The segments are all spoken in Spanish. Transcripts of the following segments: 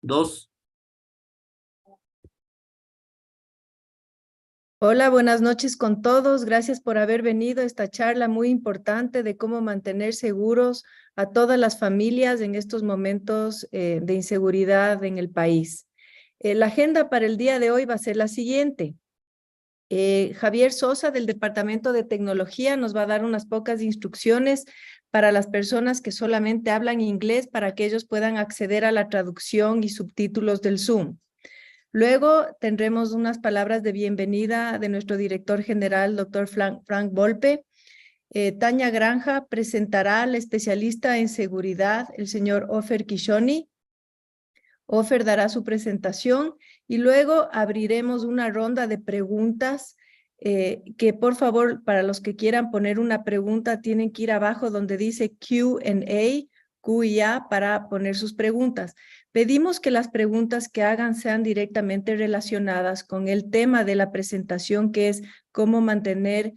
Dos. Hola, buenas noches con todos. Gracias por haber venido a esta charla muy importante de cómo mantener seguros a todas las familias en estos momentos de inseguridad en el país. La agenda para el día de hoy va a ser la siguiente. Javier Sosa del Departamento de Tecnología nos va a dar unas pocas instrucciones para las personas que solamente hablan inglés para que ellos puedan acceder a la traducción y subtítulos del Zoom. Luego tendremos unas palabras de bienvenida de nuestro director general, doctor Frank Volpe. Tania Granja presentará al especialista en seguridad, el señor Ofer Kishoni. Ofer dará su presentación y luego abriremos una ronda de preguntas que por favor, para los que quieran poner una pregunta, tienen que ir abajo donde dice Q&A, Q y A, para poner sus preguntas. Pedimos que las preguntas que hagan sean directamente relacionadas con el tema de la presentación, que es cómo mantener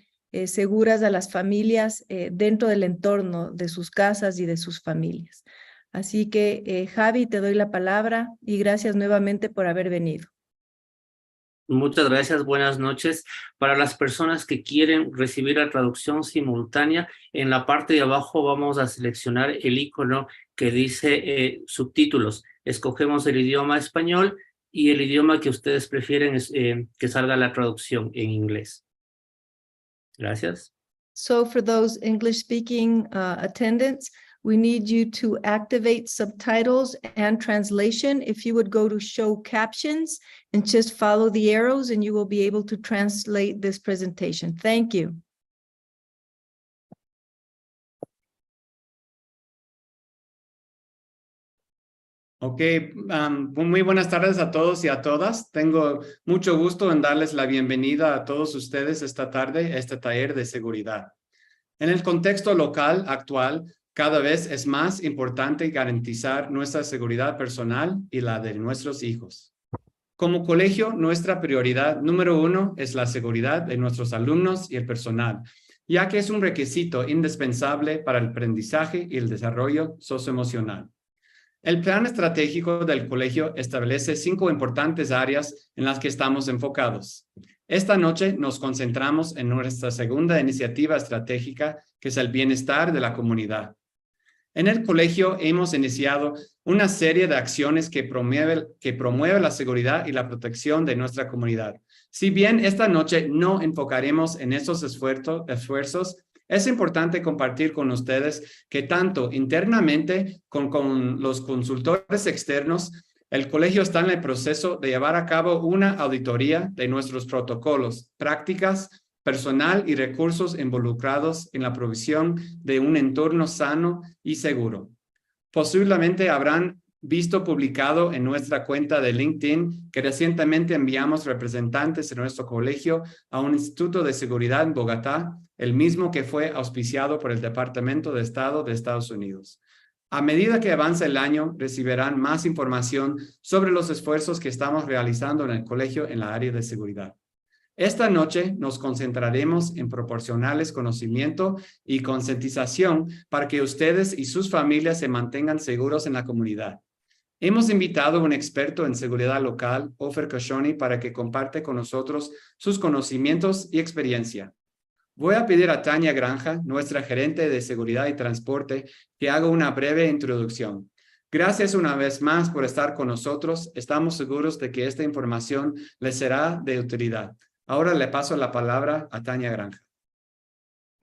seguras a las familias dentro del entorno de sus casas y de sus familias. Así que, Javi, te doy la palabra y gracias nuevamente por haber venido. Muchas gracias, buenas noches. Para las personas que quieren recibir la traducción simultánea, en la parte de abajo vamos a seleccionar el icono que dice subtítulos. Escogemos el idioma español y el idioma que ustedes prefieren es que salga la traducción en inglés. Gracias. So for those English-speaking attendants, we need you to activate subtitles and translation. If you would go to show captions and just follow the arrows and you will be able to translate this presentation. Thank you. Ok, muy buenas tardes a todos y a todas. Tengo mucho gusto en darles la bienvenida a todos ustedes esta tarde a este taller de seguridad. En el contexto local actual, cada vez es más importante garantizar nuestra seguridad personal y la de nuestros hijos. Como colegio, nuestra prioridad número 1 es la seguridad de nuestros alumnos y el personal, ya que es un requisito indispensable para el aprendizaje y el desarrollo socioemocional. El plan estratégico del colegio establece 5 importantes áreas en las que estamos enfocados. Esta noche nos concentramos en nuestra segunda iniciativa estratégica, que es el bienestar de la comunidad. En el colegio hemos iniciado una serie de acciones que promueve la seguridad y la protección de nuestra comunidad. Si bien esta noche no enfocaremos en esos esfuerzos, es importante compartir con ustedes que tanto internamente con los consultores externos, el colegio está en el proceso de llevar a cabo una auditoría de nuestros protocolos, prácticas, personal y recursos involucrados en la provisión de un entorno sano y seguro. Posiblemente habrán visto publicado en nuestra cuenta de LinkedIn que recientemente enviamos representantes de nuestro colegio a un instituto de seguridad en Bogotá, el mismo que fue auspiciado por el Departamento de Estado de Estados Unidos. A medida que avance el año, recibirán más información sobre los esfuerzos que estamos realizando en el colegio en la área de seguridad. Esta noche nos concentraremos en proporcionarles conocimiento y concientización para que ustedes y sus familias se mantengan seguros en la comunidad. Hemos invitado a un experto en seguridad local, Ofer Kishoni, para que comparte con nosotros sus conocimientos y experiencia. Voy a pedir a Tania Granja, nuestra gerente de seguridad y transporte, que haga una breve introducción. Gracias una vez más por estar con nosotros. Estamos seguros de que esta información les será de utilidad. Ahora le paso la palabra a Tania Granja.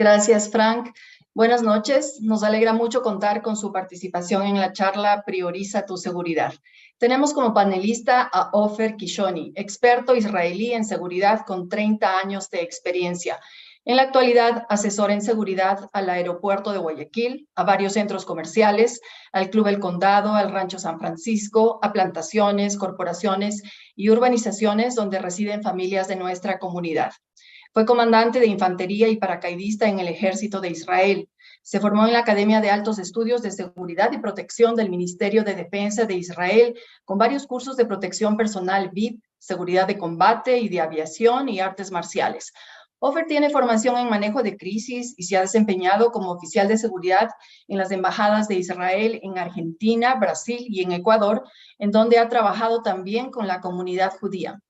Gracias, Frank. Buenas noches. Nos alegra mucho contar con su participación en la charla Prioriza tu seguridad. Tenemos como panelista a Ofer Kishoni, experto israelí en seguridad con 30 años de experiencia. En la actualidad, asesora en seguridad al aeropuerto de Guayaquil, a varios centros comerciales, al Club El Condado, al Rancho San Francisco, a plantaciones, corporaciones y urbanizaciones donde residen familias de nuestra comunidad. Fue comandante de infantería y paracaidista en el Ejército de Israel. Se formó en la Academia de Altos Estudios de Seguridad y Protección del Ministerio de Defensa de Israel, con varios cursos de protección personal VIP, seguridad de combate y de aviación y artes marciales. Ofer tiene formación en manejo de crisis y se ha desempeñado como oficial de seguridad en las embajadas de Israel en Argentina, Brasil y en Ecuador, en donde ha trabajado también con la comunidad judía.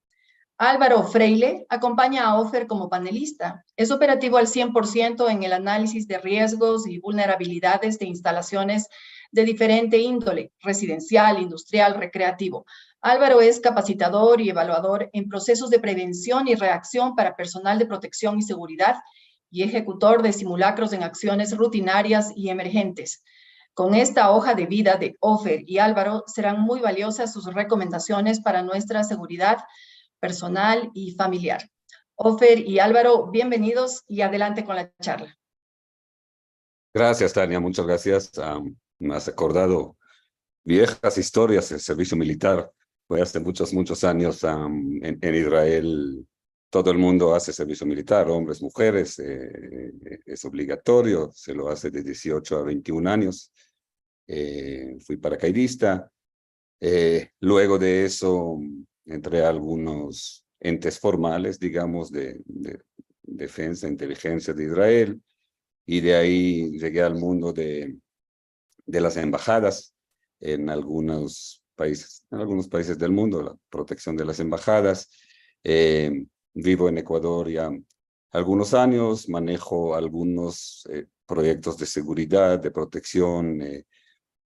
Álvaro Freile acompaña a Ofer como panelista. Es operativo al 100% en el análisis de riesgos y vulnerabilidades de instalaciones de diferente índole, residencial, industrial, recreativo. Álvaro es capacitador y evaluador en procesos de prevención y reacción para personal de protección y seguridad y ejecutor de simulacros en acciones rutinarias y emergentes. Con esta hoja de vida de Ofer y Álvaro serán muy valiosas sus recomendaciones para nuestra seguridad personal y familiar. Ofer y Álvaro, bienvenidos y adelante con la charla. Gracias, Tania, muchas gracias. Me has acordado viejas historias del servicio militar. Fue hace muchos años en Israel. Todo el mundo hace servicio militar, hombres, mujeres, es obligatorio, se lo hace de 18 a 21 años. Fui paracaidista. Luego de eso entré a algunos entes formales, digamos, de defensa, inteligencia de Israel, y de ahí llegué al mundo de las embajadas en algunos países del mundo, la protección de las embajadas. Vivo en Ecuador ya algunos años, manejo algunos proyectos de seguridad, de protección,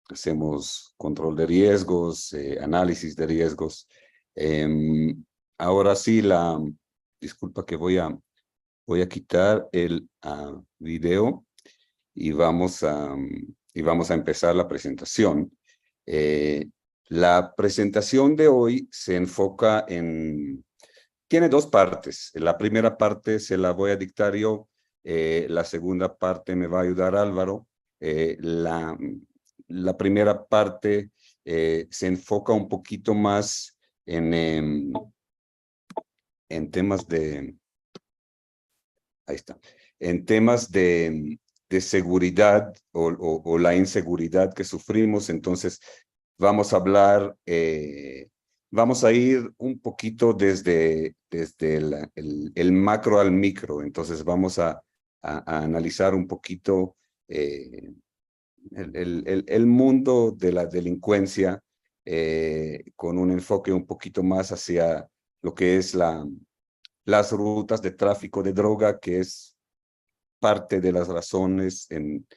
hacemos control de riesgos, análisis de riesgos. Ahora sí, disculpa que voy a quitar el video y vamos a empezar la presentación. La presentación de hoy se enfoca tiene dos partes. La primera parte se la voy a dictar yo, la segunda parte me va a ayudar Álvaro. La primera parte se enfoca un poquito más en temas de... Ahí está. En temas de seguridad o la inseguridad que sufrimos. Entonces, vamos a hablar, vamos a ir un poquito desde el macro al micro. Entonces, vamos a analizar un poquito el mundo de la delincuencia con un enfoque un poquito más hacia lo que es las rutas de tráfico de droga, que es parte de las razones en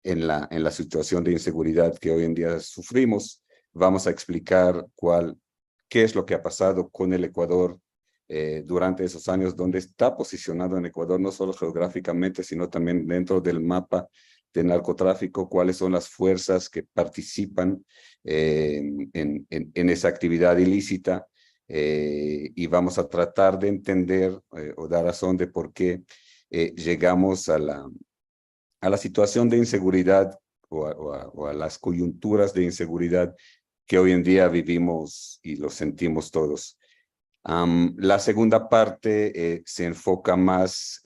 la situación de inseguridad que hoy en día sufrimos. Vamos a explicar qué es lo que ha pasado con el Ecuador durante esos años, donde está posicionado en Ecuador, no solo geográficamente, sino también dentro del mapa de narcotráfico, cuáles son las fuerzas que participan en esa actividad ilícita. Y vamos a tratar de entender o dar razón de por qué llegamos a la situación de inseguridad o a las coyunturas de inseguridad que hoy en día vivimos y lo sentimos todos. La segunda parte se enfoca más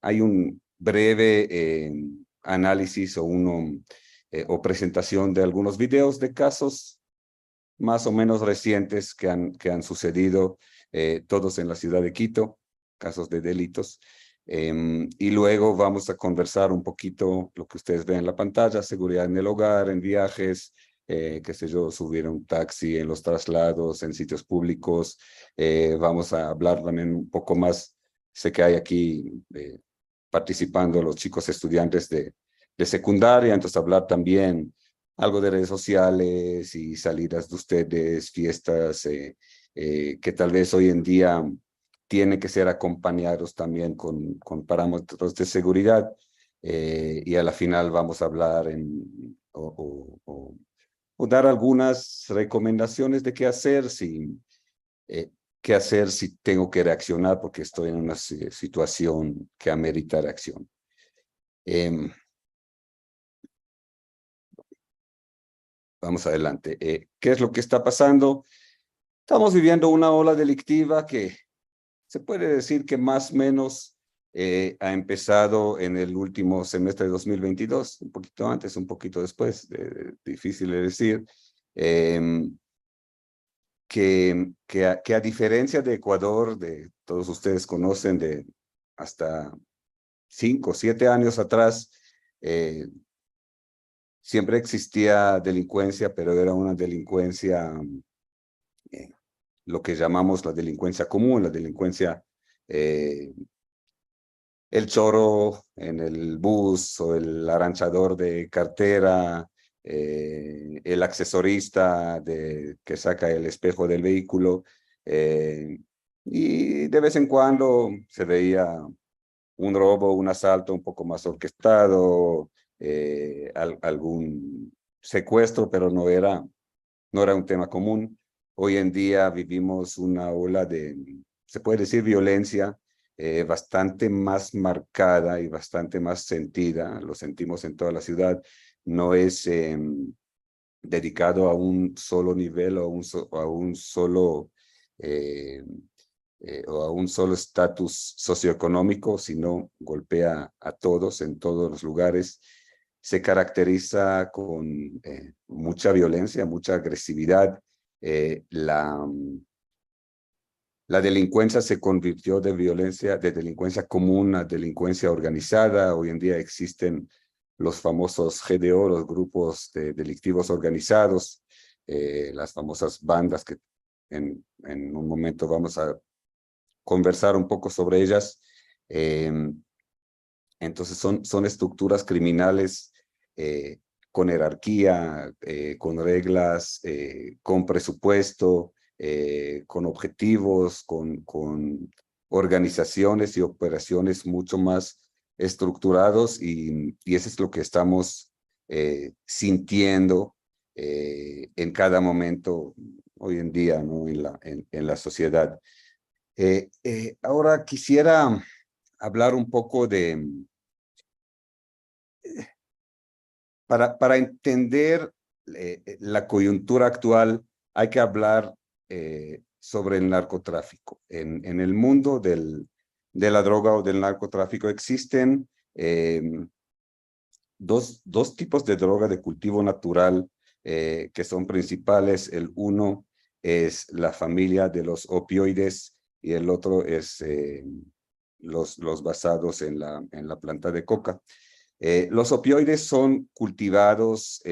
hay un breve análisis o presentación de algunos videos de casos más o menos recientes que han sucedido, todos en la ciudad de Quito, casos de delitos. Y luego vamos a conversar un poquito lo que ustedes ven en la pantalla: seguridad en el hogar, en viajes, qué sé yo, subir un taxi, en los traslados, en sitios públicos. Vamos a hablar también un poco más, sé que hay aquí participando los chicos estudiantes de secundaria, entonces hablar también algo de redes sociales y salidas de ustedes, fiestas que tal vez hoy en día tienen que ser acompañados también con parámetros de seguridad. Y a la final vamos a hablar o dar algunas recomendaciones de qué hacer si tengo que reaccionar porque estoy en una situación que amerita reacción. Vamos adelante. ¿Qué es lo que está pasando? Estamos viviendo una ola delictiva que se puede decir que más o menos ha empezado en el último semestre de 2022, un poquito antes, un poquito después, difícil de decir. que a diferencia de Ecuador, todos ustedes conocen de hasta 5 o 7 años atrás, siempre existía delincuencia, pero era una delincuencia, lo que llamamos la delincuencia común, la delincuencia, el choro en el bus o el aranchador de cartera, el accesorista que saca el espejo del vehículo, y de vez en cuando se veía un robo, un asalto un poco más orquestado, algún secuestro, pero no era un tema común. Hoy en día vivimos una ola de, se puede decir, violencia bastante más marcada y bastante más sentida. Lo sentimos en toda la ciudad. No es dedicado a un solo nivel o a un solo o a un solo estatus socioeconómico, sino golpea a todos en todos los lugares. Se caracteriza con mucha violencia, mucha agresividad. La delincuencia se convirtió de delincuencia común a delincuencia organizada. Hoy en día existen los famosos GDO, los grupos delictivos organizados, las famosas bandas que en un momento vamos a conversar un poco sobre ellas. Entonces son estructuras criminales con jerarquía, con reglas, con presupuesto, con objetivos, con organizaciones y operaciones mucho más estructurados, y eso es lo que estamos sintiendo en cada momento hoy en día, ¿no? en la sociedad. Ahora quisiera hablar un poco para entender la coyuntura actual, hay que hablar sobre el narcotráfico. En el mundo de la droga o del narcotráfico existen dos tipos de droga de cultivo natural que son principales. El uno es la familia de los opioides y el otro es los basados en la planta de coca. Los opioides son cultivados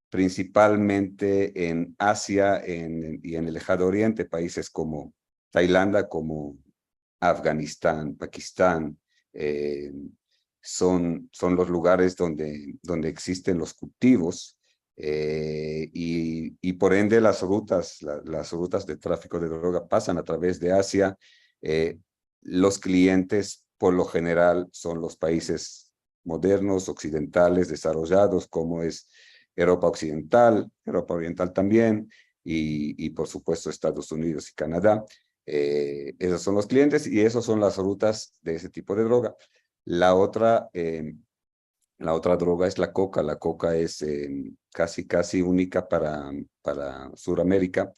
principalmente en Asia y en el Lejano Oriente, países como Tailandia, como Afganistán, Pakistán. Son los lugares donde existen los cultivos, y por ende las rutas de tráfico de droga pasan a través de Asia. Los clientes por lo general son los países modernos, occidentales, desarrollados, como es Europa Occidental, Europa Oriental también, y por supuesto Estados Unidos y Canadá. Esos son los clientes y esas son las rutas de ese tipo de droga. La otra droga es la coca. La coca es casi única para Sudamérica.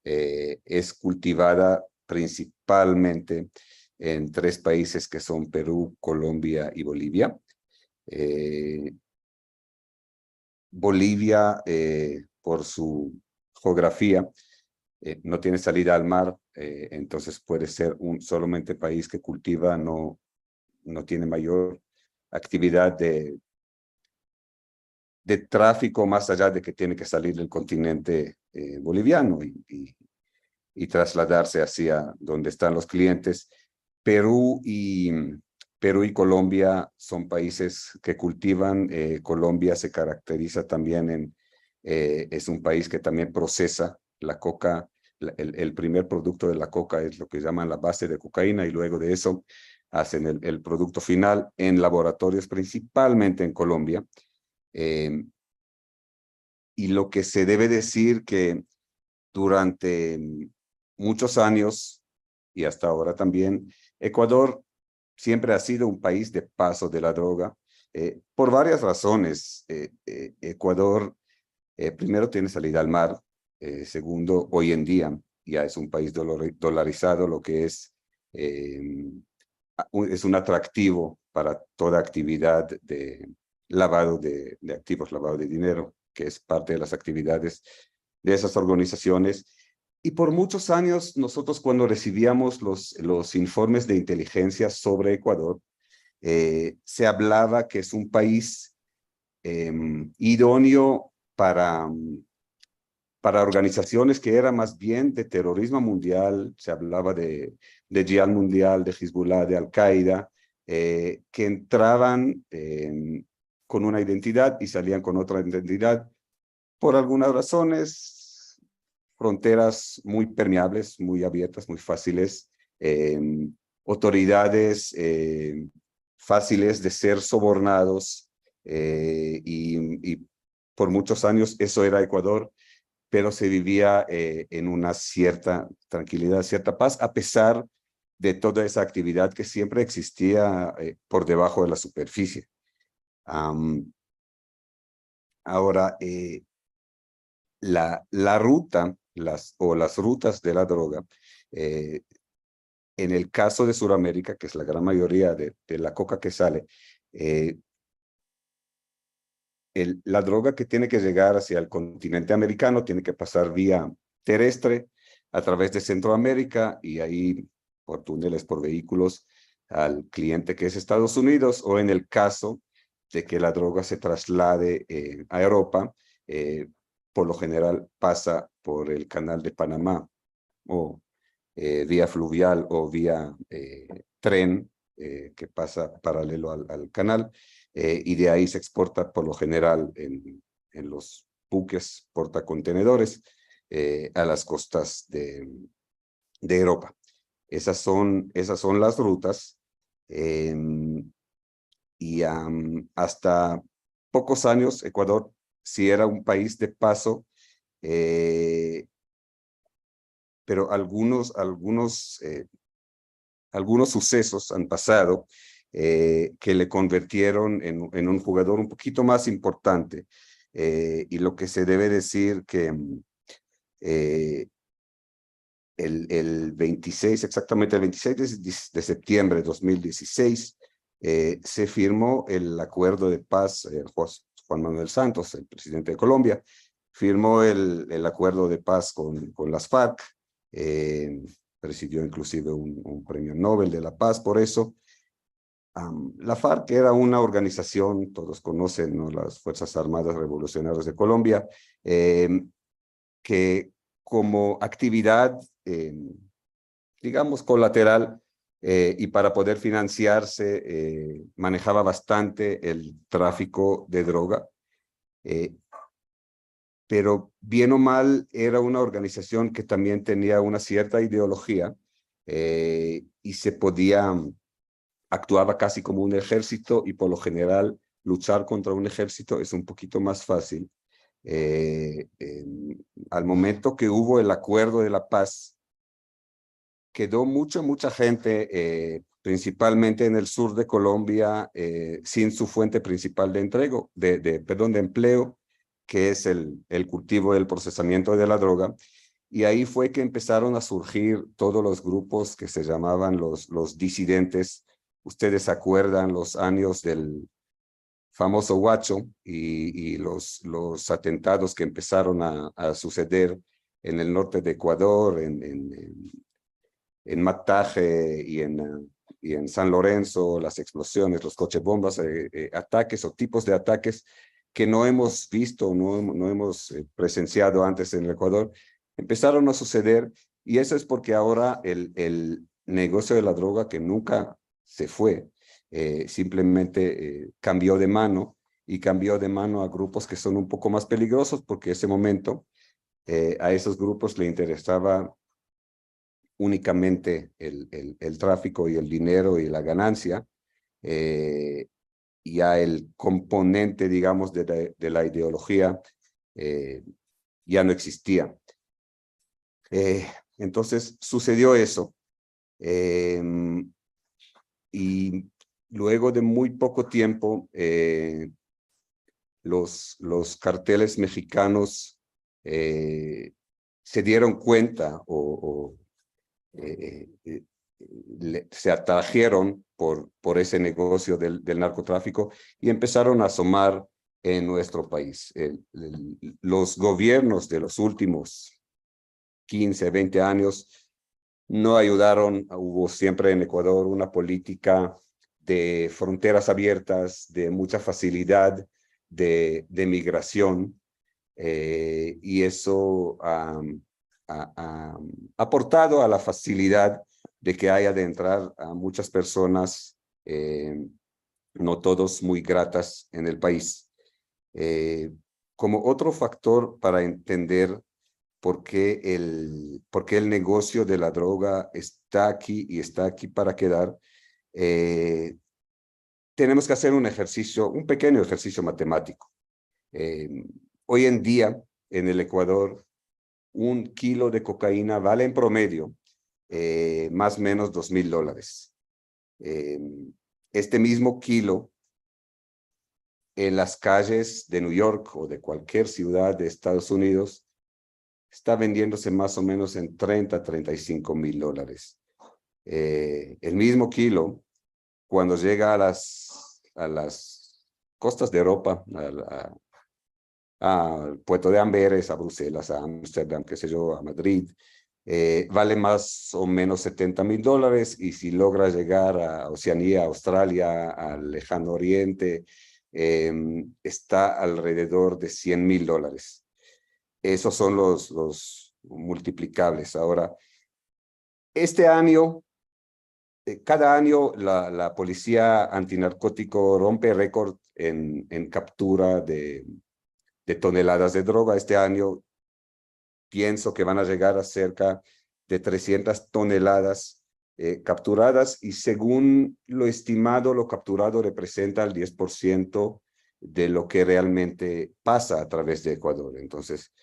Es cultivada principalmente en 3 países que son Perú, Colombia y Bolivia. Bolivia, por su geografía, no tiene salida al mar, entonces puede ser un solamente país que cultiva, no tiene mayor actividad de tráfico más allá de que tiene que salir del continente boliviano y trasladarse hacia donde están los clientes. Perú y Colombia son países que cultivan. Colombia se caracteriza también es un país que también procesa la coca. El primer producto de la coca es lo que llaman la base de cocaína, y luego de eso hacen el producto final en laboratorios, principalmente en Colombia. Y lo que se debe decir que durante muchos años y hasta ahora también, Ecuador siempre ha sido un país de paso de la droga, por varias razones. Ecuador, primero, tiene salida al mar. Segundo, hoy en día ya es un país dolarizado, lo que es un atractivo para toda actividad de lavado de activos, lavado de dinero, que es parte de las actividades de esas organizaciones. Y por muchos años, nosotros cuando recibíamos los informes de inteligencia sobre Ecuador, se hablaba que es un país idóneo para organizaciones que eran más bien de terrorismo mundial. Se hablaba de Jihad mundial, de Hezbollah, de Al-Qaeda, que entraban con una identidad y salían con otra identidad. Por algunas razones, fronteras muy permeables, muy abiertas, muy fáciles, autoridades fáciles de ser sobornados, y por muchos años eso era Ecuador, pero se vivía en una cierta tranquilidad, cierta paz, a pesar de toda esa actividad que siempre existía por debajo de la superficie. Ahora, la ruta, las rutas de la droga, en el caso de Sudamérica, que es la gran mayoría de la coca que sale, la droga que tiene que llegar hacia el continente americano tiene que pasar vía terrestre a través de Centroamérica y ahí por túneles, por vehículos al cliente que es Estados Unidos, o en el caso de que la droga se traslade a Europa, por lo general pasa por el canal de Panamá o vía fluvial o vía tren que pasa paralelo al canal, y de ahí se exporta por lo general en los buques portacontenedores a las costas de Europa. Esas son las rutas, y hasta pocos años Ecuador sí era un país de paso, pero algunos sucesos han pasado que le convirtieron en un jugador un poquito más importante, y lo que se debe decir que exactamente el 26 de septiembre de 2016, se firmó el acuerdo de paz. Juan Manuel Santos, el presidente de Colombia, firmó el acuerdo de paz con las FARC, recibió inclusive un premio Nobel de la Paz por eso. La FARC era una organización, todos conocen, ¿no?, las Fuerzas Armadas Revolucionarias de Colombia, que como actividad, digamos, colateral, y para poder financiarse, manejaba bastante el tráfico de droga, pero bien o mal era una organización que también tenía una cierta ideología, y actuaba casi como un ejército, y por lo general luchar contra un ejército es un poquito más fácil. Al momento que hubo el acuerdo de la paz, quedó mucha gente, principalmente en el sur de Colombia, sin su fuente principal de empleo, que es el cultivo del procesamiento de la droga. Y ahí fue que empezaron a surgir todos los grupos que se llamaban los disidentes. Ustedes se acuerdan los años del famoso Huacho y los atentados que empezaron a suceder en el norte de Ecuador, en Mataje y en San Lorenzo, las explosiones, los coches bombas, ataques o tipos de ataques que no hemos visto, no hemos presenciado antes en el Ecuador, empezaron a suceder. Y eso es porque ahora el negocio de la droga, que nunca se fue, simplemente cambió de mano, y cambió de mano a grupos que son un poco más peligrosos, porque en ese momento a esos grupos le interesaba únicamente el tráfico y el dinero y la ganancia, y a el componente, digamos, de la ideología ya no existía. Entonces sucedió eso, y luego de muy poco tiempo, los carteles mexicanos se dieron cuenta se atrajeron por ese negocio del narcotráfico, y empezaron a asomar en nuestro país. Los gobiernos de los últimos 15, 20 años no ayudaron. Hubo siempre en Ecuador una política de fronteras abiertas, de mucha facilidad de migración, y eso ha aportado a la facilidad de que haya de entrar a muchas personas, no todos muy gratas en el país. Como otro factor para entender por qué el negocio de la droga está aquí y está aquí para quedar, tenemos que hacer un pequeño ejercicio matemático. Hoy en día, en el Ecuador, 1 kilo de cocaína vale en promedio más o menos $2,000. Este mismo kilo en las calles de New York o de cualquier ciudad de Estados Unidos está vendiéndose más o menos en $30,000 a $35,000. El mismo kilo, cuando llega a las costas de Europa, a Puerto de Amberes, a Bruselas, a Ámsterdam, qué sé yo, a Madrid, vale más o menos $70,000, y si logra llegar a Oceanía, Australia, al Lejano Oriente, está alrededor de $100,000. Esos son los multiplicables. Ahora, este año, cada año la policía antinarcótico rompe récord en captura de toneladas de droga. Este año pienso que van a llegar a cerca de 300 toneladas capturadas, y según lo estimado, lo capturado representa el 10% de lo que realmente pasa a través de Ecuador. Entonces,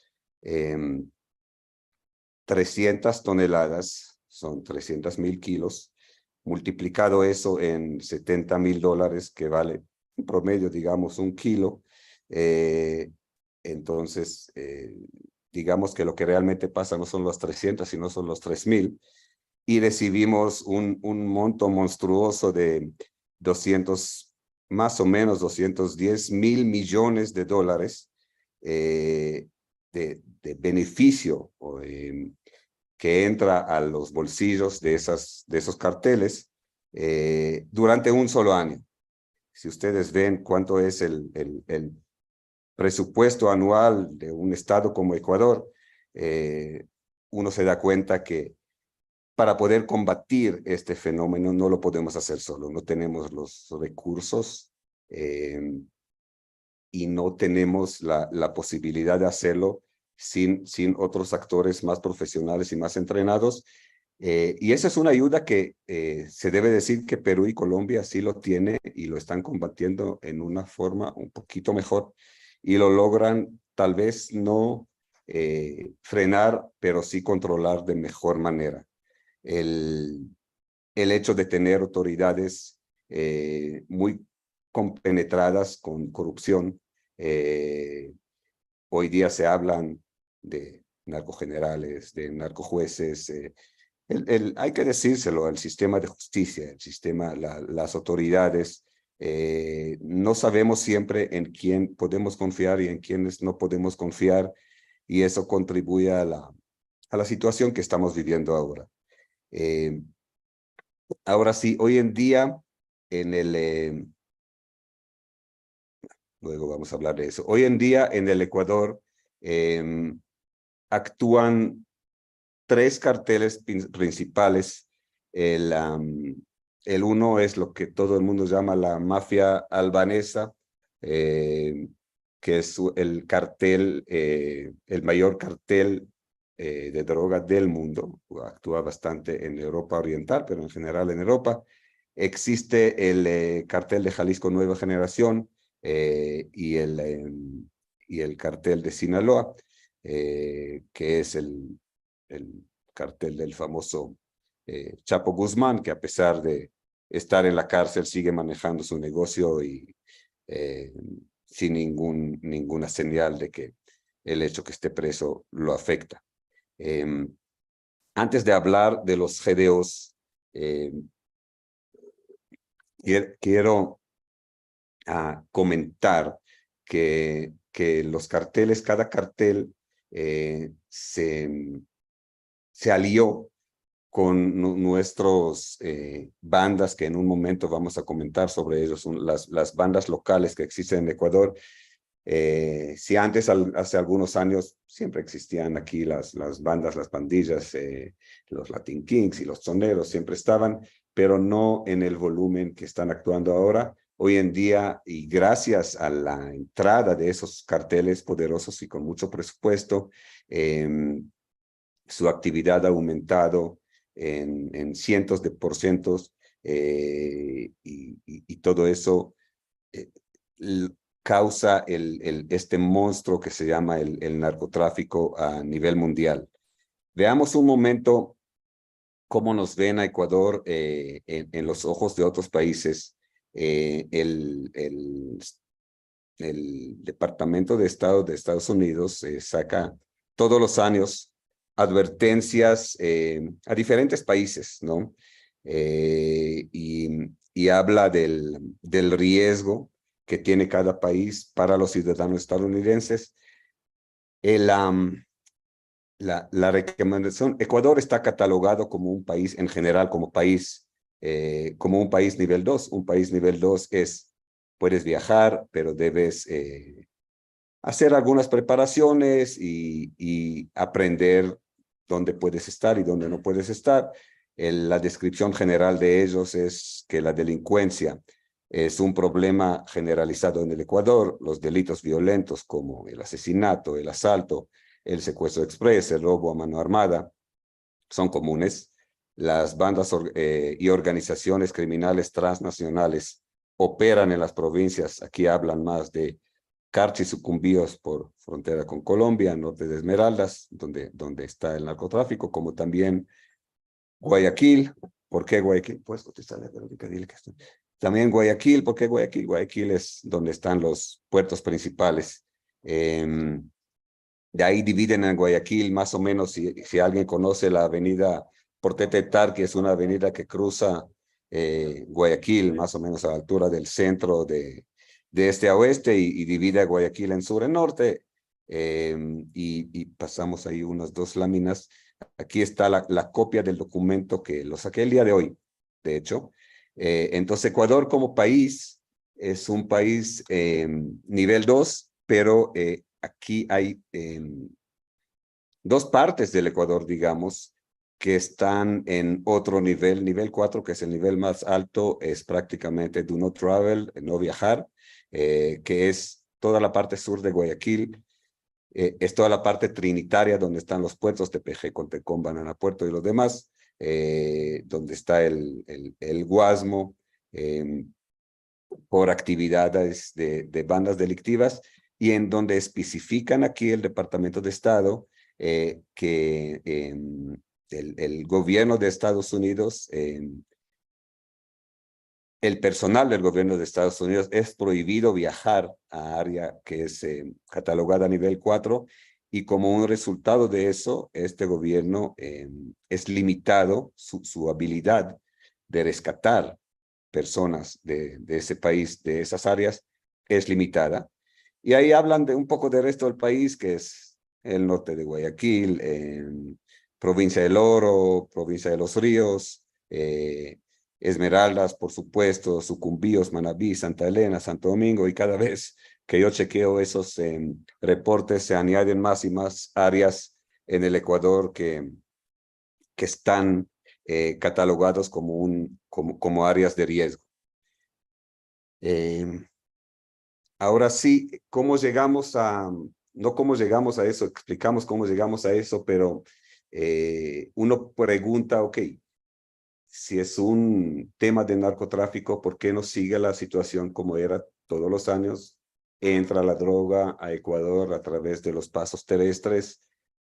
300 toneladas son 300,000 kilos, multiplicado eso en $70,000, que vale en promedio, digamos, 1 kilo. Entonces, digamos que lo que realmente pasa no son los 300, sino son los 3,000, y recibimos un monto monstruoso de más o menos 210,000 millones de dólares de beneficio que entra a los bolsillos de esos carteles durante un solo año. Si ustedes ven cuánto es el presupuesto anual de un estado como Ecuador, uno se da cuenta que para poder combatir este fenómeno no lo podemos hacer solo. No tenemos los recursos y no tenemos la posibilidad de hacerlo sin otros actores más profesionales y más entrenados. Y esa es una ayuda que se debe decir que Perú y Colombia sí lo tiene y lo están combatiendo en una forma un poquito mejor, y lo logran tal vez no frenar, pero sí controlar de mejor manera. El hecho de tener autoridades muy compenetradas con corrupción. Hoy día se hablan de narcogenerales, de narcojueces. Hay que decírselo al sistema de justicia, las autoridades. No sabemos siempre en quién podemos confiar y en quiénes no podemos confiar, y eso contribuye a la situación que estamos viviendo ahora. Ahora sí, hoy en día, luego vamos a hablar de eso. Hoy en día en el Ecuador actúan 3 carteles principales. El uno es lo que todo el mundo llama la mafia albanesa, que es el cartel, el mayor cartel de droga del mundo. Actúa bastante en Europa Oriental, pero en general en Europa. Existe el cartel de Jalisco Nueva Generación y el cartel de Sinaloa, que es el cartel del famoso Chapo Guzmán, que a pesar de estar en la cárcel sigue manejando su negocio y sin ninguna señal de que el hecho que esté preso lo afecta. Antes de hablar de los GDOs, quiero comentar que los carteles, cada cartel se alió con nuestros bandas, que en un momento vamos a comentar sobre ellos, las bandas locales que existen en Ecuador. Si antes, hace algunos años, siempre existían aquí las bandas, las pandillas, los Latin Kings y los soneros siempre estaban, pero no en el volumen que están actuando ahora. Hoy en día, y gracias a la entrada de esos carteles poderosos y con mucho presupuesto, su actividad ha aumentado en cientos de porcientos, y todo eso causa este monstruo que se llama el narcotráfico a nivel mundial. Veamos un momento cómo nos ven a Ecuador en los ojos de otros países. El Departamento de Estado de Estados Unidos saca todos los años advertencias a diferentes países, ¿no? Y habla del riesgo que tiene cada país para los ciudadanos estadounidenses. La recomendación, Ecuador está catalogado como un país, en general, como un país nivel 2. Un país nivel 2 es, puedes viajar, pero debes hacer algunas preparaciones y aprender dónde puedes estar y dónde no puedes estar. La descripción general de ellos es que la delincuencia es un problema generalizado en el Ecuador. Los delitos violentos como el asesinato, el asalto, el secuestro express, el robo a mano armada, son comunes. Las bandas y organizaciones criminales transnacionales operan en las provincias. Aquí hablan más de Carchi y Sucumbíos por frontera con Colombia, norte de Esmeraldas, donde está el narcotráfico, como también Guayaquil. ¿Por qué Guayaquil? Pues contestarle, Verónica, dile que estoy. También Guayaquil. ¿Por qué Guayaquil? Guayaquil es donde están los puertos principales. De ahí dividen en Guayaquil, más o menos, si alguien conoce la avenida Portetetar, que es una avenida que cruza Guayaquil, más o menos a la altura del centro de este a oeste, y divide a Guayaquil en sur y norte, y pasamos ahí unas 2 láminas. Aquí está la copia del documento que lo saqué el día de hoy, de hecho. Entonces, Ecuador como país es un país nivel 2, pero aquí hay 2 partes del Ecuador, digamos, que están en otro nivel 4, que es el nivel más alto, es prácticamente do not travel, no viajar, que es toda la parte sur de Guayaquil, es toda la parte trinitaria donde están los puertos, Tepeji, Contecón, Banana Puerto y los demás, donde está el Guasmo, por actividades de bandas delictivas, y en donde especifican aquí el Departamento de Estado que el gobierno de Estados Unidos, el personal del gobierno de Estados Unidos es prohibido viajar a área que es catalogada a nivel 4, y como un resultado de eso, este gobierno es limitado, su habilidad de rescatar personas de ese país, de esas áreas, es limitada. Y ahí hablan de un poco del resto del país, que es el norte de Guayaquil, provincia del Oro, provincia de Los Ríos, Esmeraldas, por supuesto, Sucumbíos, Manabí, Santa Elena, Santo Domingo, y cada vez que yo chequeo esos reportes se añaden más y más áreas en el Ecuador que están catalogados como áreas de riesgo. Ahora sí, no cómo llegamos a eso, explicamos cómo llegamos a eso, pero uno pregunta, ok, si es un tema de narcotráfico, ¿por qué no sigue la situación como era todos los años? Entra la droga a Ecuador a través de los pasos terrestres,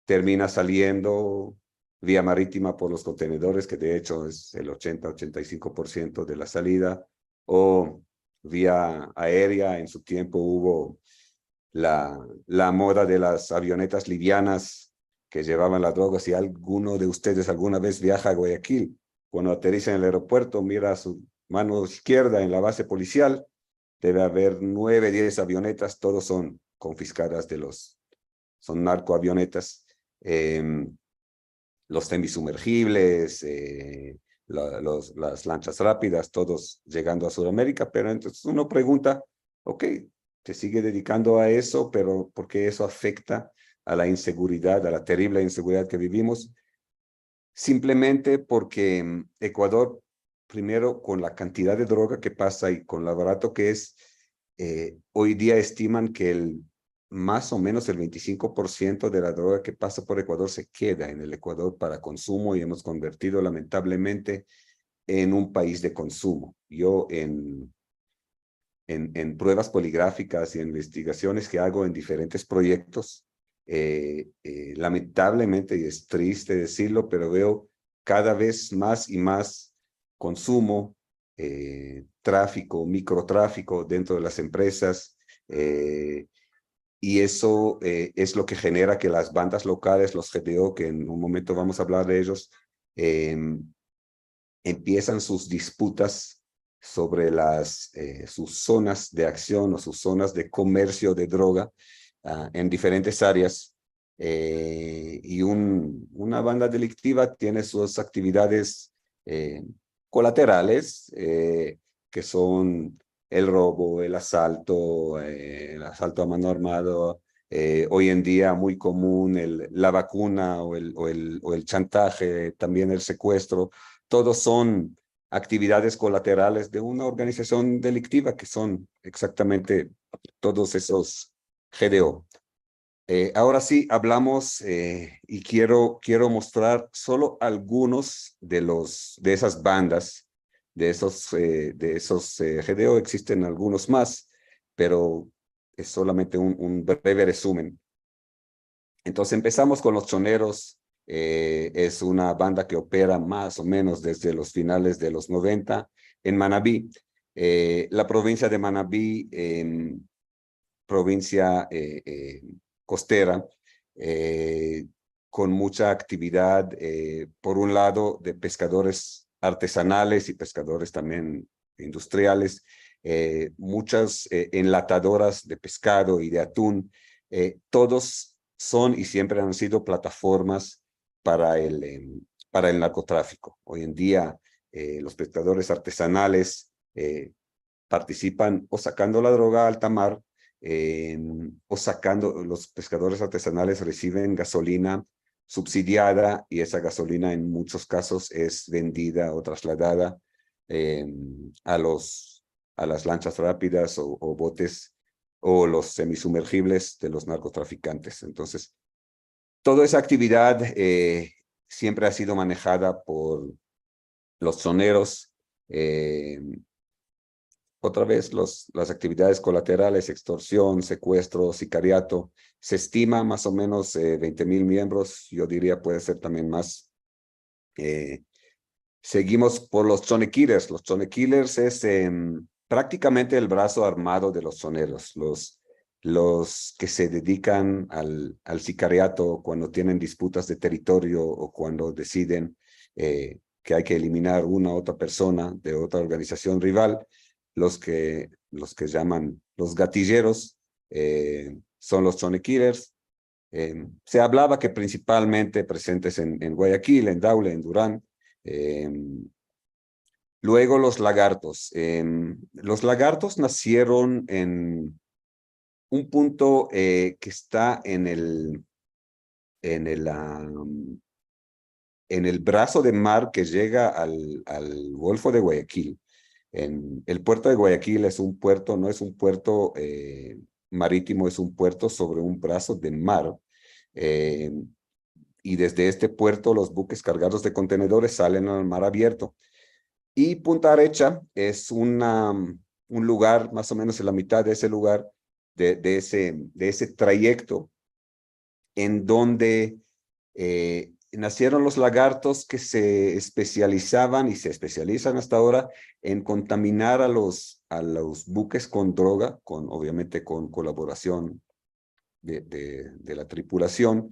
termina saliendo vía marítima por los contenedores, que de hecho es el 80-85% de la salida, o vía aérea. En su tiempo hubo la moda de las avionetas livianas que llevaban la droga. Si alguno de ustedes alguna vez viaja a Guayaquil, cuando aterriza en el aeropuerto, mira a su mano izquierda en la base policial, debe haber 9, 10 avionetas, todos son confiscadas son narcoavionetas. los semisumergibles, las lanchas rápidas, todos llegando a Sudamérica, pero entonces uno pregunta, ok, te sigue dedicando a eso, pero ¿por qué eso afecta a la inseguridad, a la terrible inseguridad que vivimos? Simplemente porque Ecuador, primero con la cantidad de droga que pasa y con lo barato que es, hoy día estiman que más o menos el 25% de la droga que pasa por Ecuador se queda en el Ecuador para consumo y hemos convertido lamentablemente en un país de consumo. Yo en pruebas poligráficas y en investigaciones que hago en diferentes proyectos, lamentablemente, y es triste decirlo, pero veo cada vez más y más consumo, tráfico, microtráfico dentro de las empresas, y eso es lo que genera que las bandas locales, los GTO, que en un momento vamos a hablar de ellos, empiezan sus disputas sobre sus zonas de acción o sus zonas de comercio de droga en diferentes áreas. Y una banda delictiva tiene sus actividades colaterales, que son el robo, el asalto a mano armado, hoy en día muy común la vacuna o el chantaje, también el secuestro. Todos son actividades colaterales de una organización delictiva que son exactamente todos esos GDO. Ahora sí, hablamos y quiero mostrar solo algunos de esas bandas, de esos GDO. Existen algunos más, pero es solamente un breve resumen. Entonces empezamos con los choneros. Es una banda que opera más o menos desde los finales de los 90 en Manabí. La provincia de Manabí, provincia costera, con mucha actividad, por un lado, de pescadores artesanales y pescadores también industriales, muchas enlatadoras de pescado y de atún. Todos son y siempre han sido plataformas para el narcotráfico. Hoy en día, los pescadores artesanales participan o sacando la droga a alta mar, o los pescadores artesanales reciben gasolina subsidiada y esa gasolina en muchos casos es vendida o trasladada a las lanchas rápidas o botes o los semisumergibles de los narcotraficantes. Entonces, toda esa actividad siempre ha sido manejada por los choneros. Otra vez, las actividades colaterales, extorsión, secuestro, sicariato, se estima más o menos 20,000 miembros, yo diría puede ser también más. Seguimos por los chone killers. Los chone killers es prácticamente el brazo armado de los choneros, los que se dedican al sicariato cuando tienen disputas de territorio o cuando deciden que hay que eliminar una u otra persona de otra organización rival. Los que llaman los gatilleros son los chone killers. Se hablaba que principalmente presentes en Guayaquil, en Daule, en Durán. Luego los lagartos. Los lagartos nacieron en un punto que está en el brazo de mar que llega al Golfo de Guayaquil. El puerto de Guayaquil es un puerto, no es un puerto marítimo, es un puerto sobre un brazo de mar. Y desde este puerto los buques cargados de contenedores salen al mar abierto. Y Punta Arecha es un lugar, más o menos en la mitad de ese lugar, de ese trayecto, en donde nacieron los lagartos que se especializaban y se especializan hasta ahora en contaminar a los buques con droga, obviamente con colaboración de la tripulación.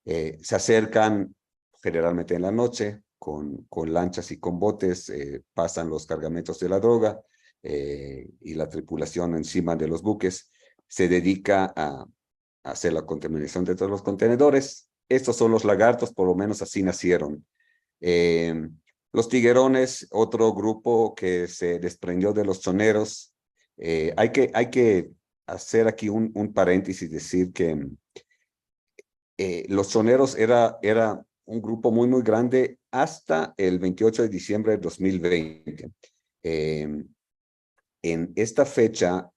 Se acercan generalmente en la noche con lanchas y con botes, pasan los cargamentos de la droga y la tripulación encima de los buques se dedica a hacer la contaminación de todos los contenedores, estos son los lagartos, por lo menos así nacieron. Los tiguerones, otro grupo que se desprendió de los choneros. Hay que hacer aquí un paréntesis, decir que los choneros era un grupo muy, muy grande hasta el 28 de diciembre de 2020. En esta fecha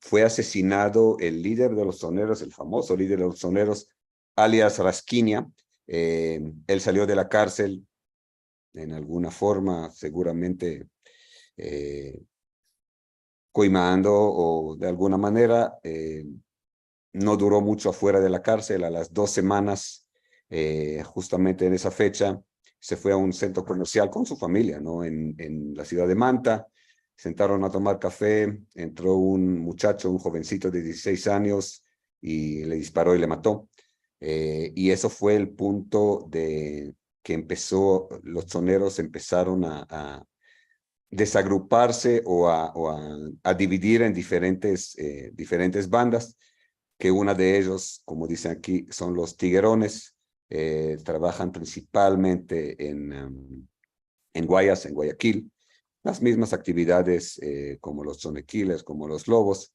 fue asesinado el líder de los choneros, el famoso líder de los choneros, alias Rasquiña. Él salió de la cárcel en alguna forma, seguramente coimando o de alguna manera. No duró mucho afuera de la cárcel. A las 2 semanas, justamente en esa fecha, se fue a un centro comercial con su familia, ¿no? En la ciudad de Manta. Sentaron a tomar café, entró un muchacho, un jovencito de 16 años, y le disparó y le mató. Y eso fue el punto de que los choneros empezaron a desagruparse o a dividir en diferentes bandas, que una de ellos, como dicen aquí, son los tiguerones. Trabajan principalmente en Guayas, en Guayaquil. Las mismas actividades como los chonequiles, como los lobos.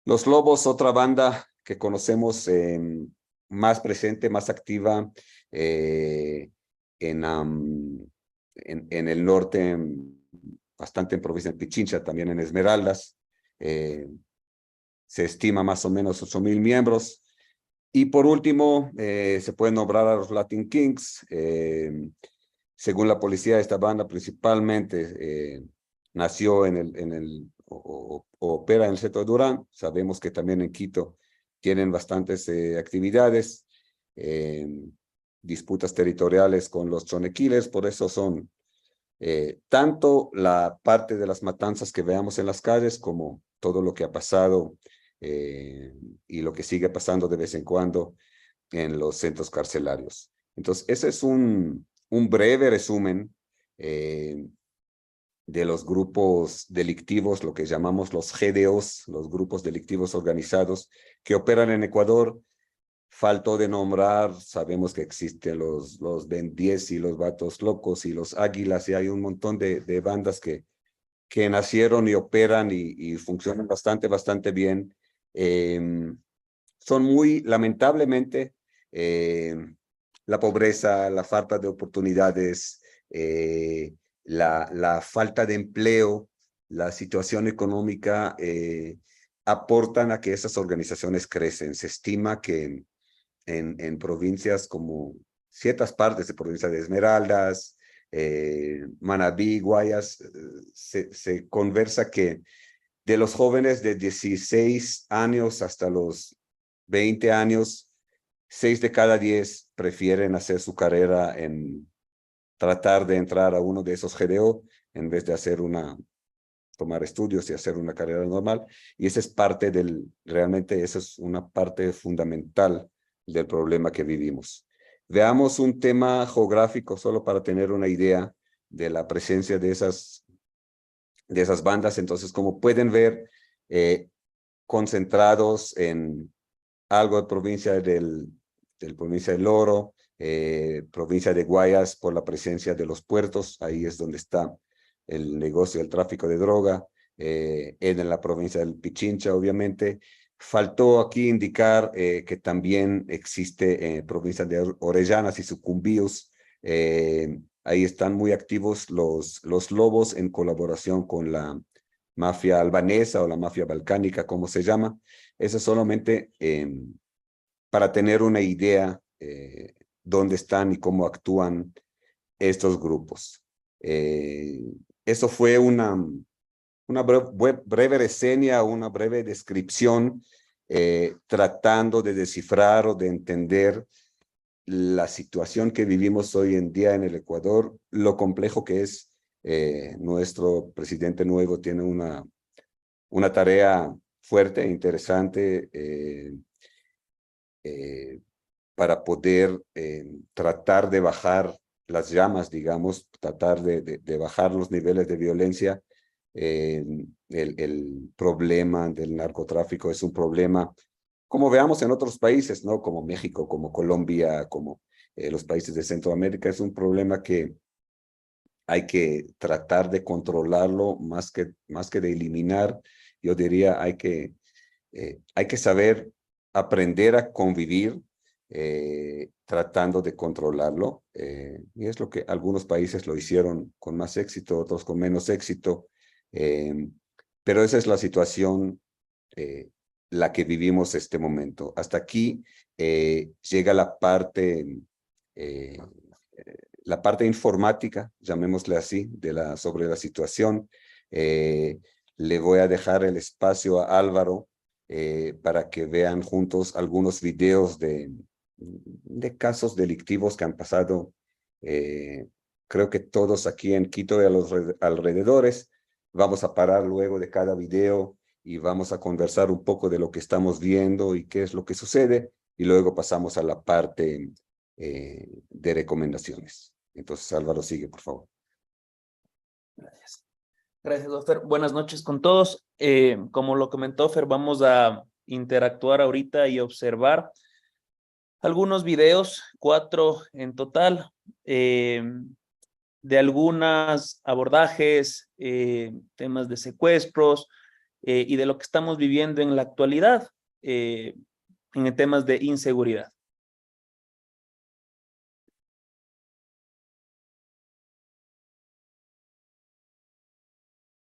Los lobos, otra banda que conocemos más presente, más activa en el norte, bastante en provincia de Pichincha, también en Esmeraldas. Se estima más o menos 8,000 miembros. Y por último, se puede nombrar a los Latin Kings. Según la policía, esta banda principalmente nació o opera en el centro de Durán. Sabemos que también en Quito tienen bastantes actividades, disputas territoriales con los chonequiles. Por eso son tanto la parte de las matanzas que veamos en las calles, como todo lo que ha pasado y lo que sigue pasando de vez en cuando en los centros carcelarios. Entonces, ese es un breve resumen de los grupos delictivos, lo que llamamos los GDOs, los grupos delictivos organizados que operan en Ecuador. Faltó de nombrar, sabemos que existen los Ben 10 y los Vatos Locos y los Águilas, y hay un montón de bandas que nacieron y operan y funcionan bastante bien. Son muy, lamentablemente, la pobreza, la falta de oportunidades, la falta de empleo, la situación económica aportan a que esas organizaciones crecen. Se estima que en provincias como ciertas partes de provincia de Esmeraldas, Manabí, Guayas, se conversa que de los jóvenes de 16 años hasta los 20 años, 6 de cada 10 prefieren hacer su carrera en tratar de entrar a uno de esos GDO en vez de tomar estudios y hacer una carrera normal. Y esa es parte realmente esa es una parte fundamental del problema que vivimos. Veamos un tema geográfico solo para tener una idea de la presencia de esas bandas. Entonces, como pueden ver, concentrados en algo de provincia provincia del Oro, provincia de Guayas por la presencia de los puertos. Ahí es donde está el negocio del tráfico de droga, en la provincia del Pichincha, obviamente. Faltó aquí indicar que también existe provincia de Orellanas y Sucumbíos. Ahí están muy activos los lobos en colaboración con la mafia albanesa o la mafia balcánica, como se llama. Eso solamente para tener una idea dónde están y cómo actúan estos grupos. Eso fue una breve reseña, una breve descripción, tratando de descifrar o de entender la situación que vivimos hoy en día en el Ecuador, lo complejo que es. Nuestro presidente nuevo tiene una tarea fuerte e interesante para poder tratar de bajar las llamas, digamos, tratar de bajar los niveles de violencia. El problema del narcotráfico es un problema como veamos en otros países, ¿no? Como México, como Colombia, como los países de Centroamérica, es un problema que hay que tratar de controlarlo más que de eliminar. Yo diría, hay que saber aprender a convivir tratando de controlarlo. Y es lo que algunos países lo hicieron con más éxito, otros con menos éxito. Pero esa es la situación la que vivimos este momento. Hasta aquí llega la parte informática, llamémosle así, sobre la situación. Le voy a dejar el espacio a Álvaro para que vean juntos algunos videos de casos delictivos que han pasado, creo que todos aquí en Quito y a los alrededores. Vamos a parar luego de cada video y vamos a conversar un poco de lo que estamos viendo y qué es lo que sucede, y luego pasamos a la parte de recomendaciones. Entonces, Álvaro, sigue, por favor. Gracias. Gracias, Ofer. Buenas noches con todos. Como lo comentó Ofer, vamos a interactuar ahorita y observar algunos videos, 4 en total, de algunos abordajes, temas de secuestros y de lo que estamos viviendo en la actualidad en temas de inseguridad.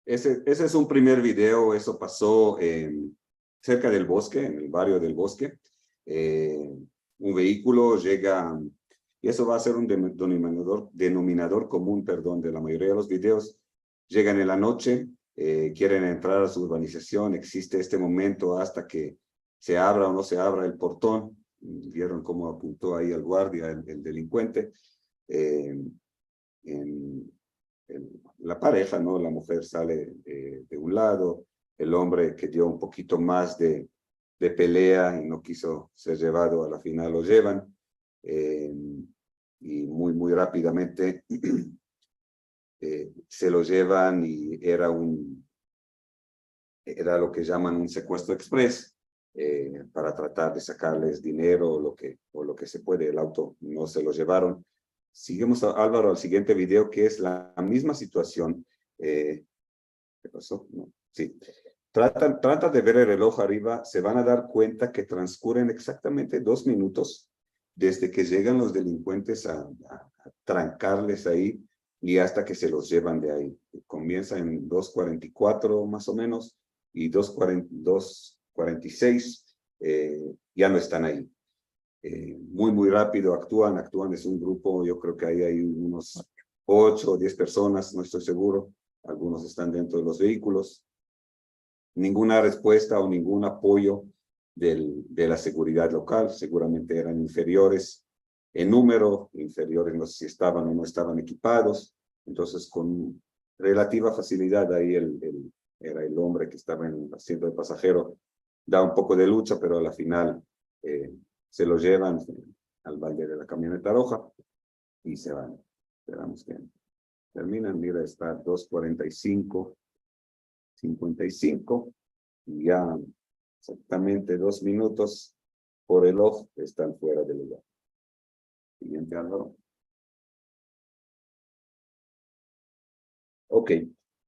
Ese es un primer video. Eso pasó cerca del bosque, en el barrio del bosque. Un vehículo llega, y eso va a ser un denominador común, perdón, de la mayoría de los videos. Llegan en la noche, quieren entrar a su urbanización. Existe este momento hasta que se abra o no se abra el portón. Vieron cómo apuntó ahí al guardia, el delincuente. La pareja, ¿no? La mujer sale de un lado, el hombre que dio un poquito más de pelea y no quiso ser llevado, a la final lo llevan, y muy rápidamente se lo llevan, y era lo que llaman un secuestro express, para tratar de sacarles dinero o lo que se puede. El auto no se lo llevaron. Seguimos, Álvaro, al siguiente video, que es la misma situación. ¿Qué pasó? No. Sí. Trata de ver el reloj arriba. Se van a dar cuenta que transcurren exactamente 2 minutos desde que llegan los delincuentes a trancarles ahí y hasta que se los llevan de ahí. Comienza en 2:44 más o menos, y 2:46 ya no están ahí. Muy rápido actúan. Es un grupo, yo creo que ahí hay unos 8 o 10 personas, no estoy seguro. Algunos están dentro de los vehículos. Ninguna respuesta o ningún apoyo de la seguridad local. Seguramente eran inferiores en número, inferiores, no sé si estaban o no estaban equipados. Entonces, con relativa facilidad, ahí era el hombre que estaba en el asiento de pasajero. Da un poco de lucha, pero a la final se lo llevan al balde de la camioneta roja y se van. Esperamos que terminan. Mira, está 2:45, 55, y ya exactamente 2 minutos por reloj están fuera del lugar. Siguiente, Álvaro. Ok.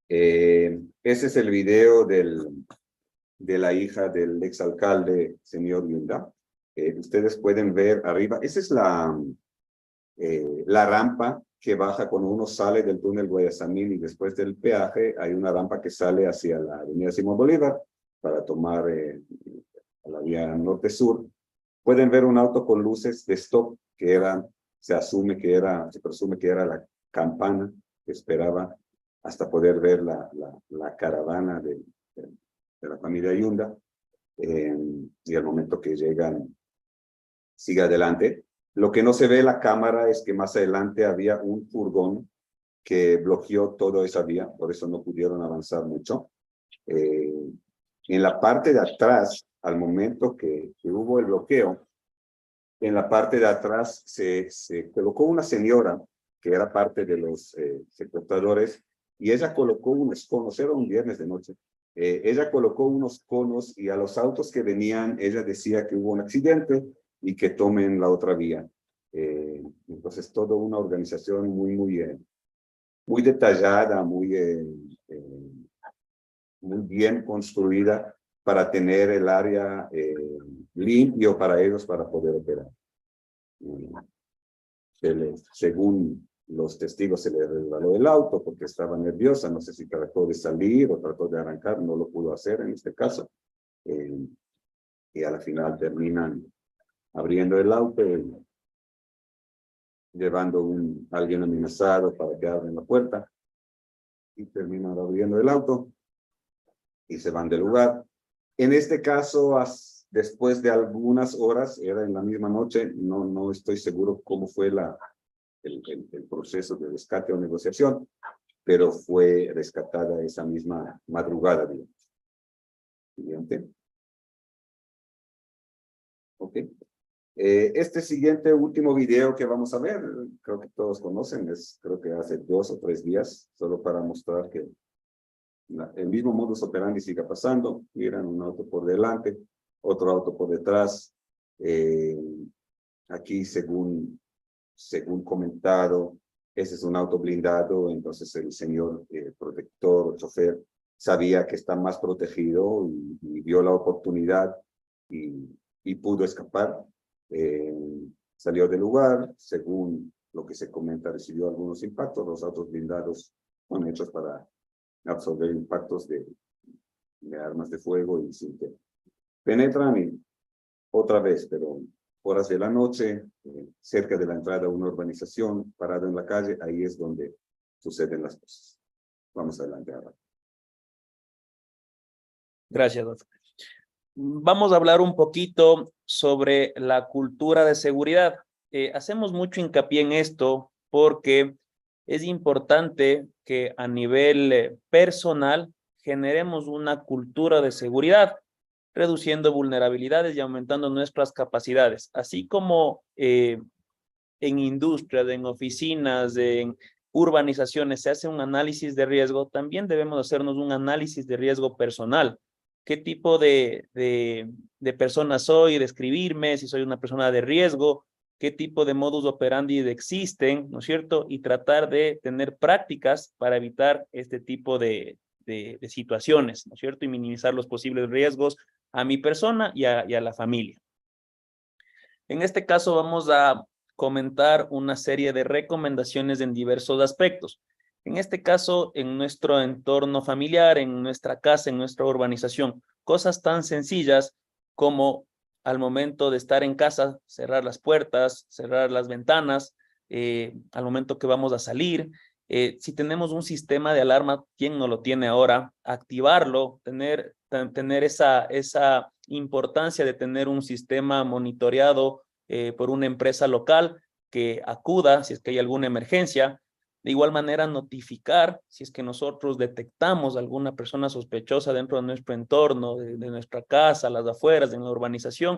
Ese es el video de la hija del exalcalde, señor Yunda. Ustedes pueden ver arriba. Esa es la rampa que baja cuando uno sale del túnel Guayasamín, y después del peaje hay una rampa que sale hacia la avenida Simón Bolívar para tomar la vía norte-sur. Pueden ver un auto con luces de stop que se presume que era la campana que esperaba hasta poder ver la caravana de la familia Yunda. Y al momento que llegan, sigue adelante. Lo que no se ve en la cámara es que más adelante había un furgón que bloqueó toda esa vía, por eso no pudieron avanzar mucho. En la parte de atrás, al momento que hubo el bloqueo, en la parte de atrás se colocó una señora que era parte de los secuestradores, y ella colocó un viernes de noche, Ella colocó unos conos y a los autos que venían, ella decía que hubo un accidente y que tomen la otra vía. Entonces, toda una organización muy detallada, muy bien construida para tener el área limpio para ellos para poder operar. Según los testigos, se le resbaló el auto porque estaba nerviosa, no sé si trató de salir o trató de arrancar, no lo pudo hacer en este caso. Y a la final terminan abriendo el auto y llevando a alguien amenazado para que abran la puerta. Y terminan abriendo el auto y se van del lugar. En este caso, después de algunas horas, era en la misma noche, no estoy seguro cómo fue el proceso de rescate o negociación, pero fue rescatada esa misma madrugada, digamos. Siguiente. Ok. Este siguiente último video que vamos a ver, creo que todos conocen, creo que hace 2 o 3 días, solo para mostrar que el mismo modus operandi sigue pasando. Miran un auto por delante, otro auto por detrás. Aquí, según comentado, ese es un auto blindado, entonces el señor protector, chofer, sabía que está más protegido y vio la oportunidad y pudo escapar. Salió del lugar, según lo que se comenta, recibió algunos impactos. Los autos blindados son hechos para absorber impactos de armas de fuego y sin que penetran. Y otra vez, pero horas de la noche, cerca de la entrada a una urbanización, parado en la calle, ahí es donde suceden las cosas. Vamos adelante ahora. Gracias, doctor. Vamos a hablar un poquito sobre la cultura de seguridad. Hacemos mucho hincapié en esto porque es importante que a nivel personal generemos una cultura de seguridad, reduciendo vulnerabilidades y aumentando nuestras capacidades, así como en industrias, en oficinas, en urbanizaciones se hace un análisis de riesgo. También debemos hacernos un análisis de riesgo personal. ¿Qué tipo de persona soy? Describirme si soy una persona de riesgo, qué tipo de modus operandi existen, ¿no es cierto? Y tratar de tener prácticas para evitar este tipo de situaciones, ¿no es cierto? Y minimizar los posibles riesgos a mi persona y a la familia. En este caso vamos a comentar una serie de recomendaciones en diversos aspectos. En este caso, en nuestro entorno familiar, en nuestra casa, en nuestra urbanización, cosas tan sencillas como al momento de estar en casa, cerrar las puertas, cerrar las ventanas, al momento que vamos a salir. Si tenemos un sistema de alarma, ¿quién no lo tiene ahora? Activarlo, tener esa importancia de tener un sistema monitoreado por una empresa local que acuda si es que hay alguna emergencia. De igual manera, notificar si es que nosotros detectamos alguna persona sospechosa dentro de nuestro entorno, de nuestra casa, las afueras, en la urbanización,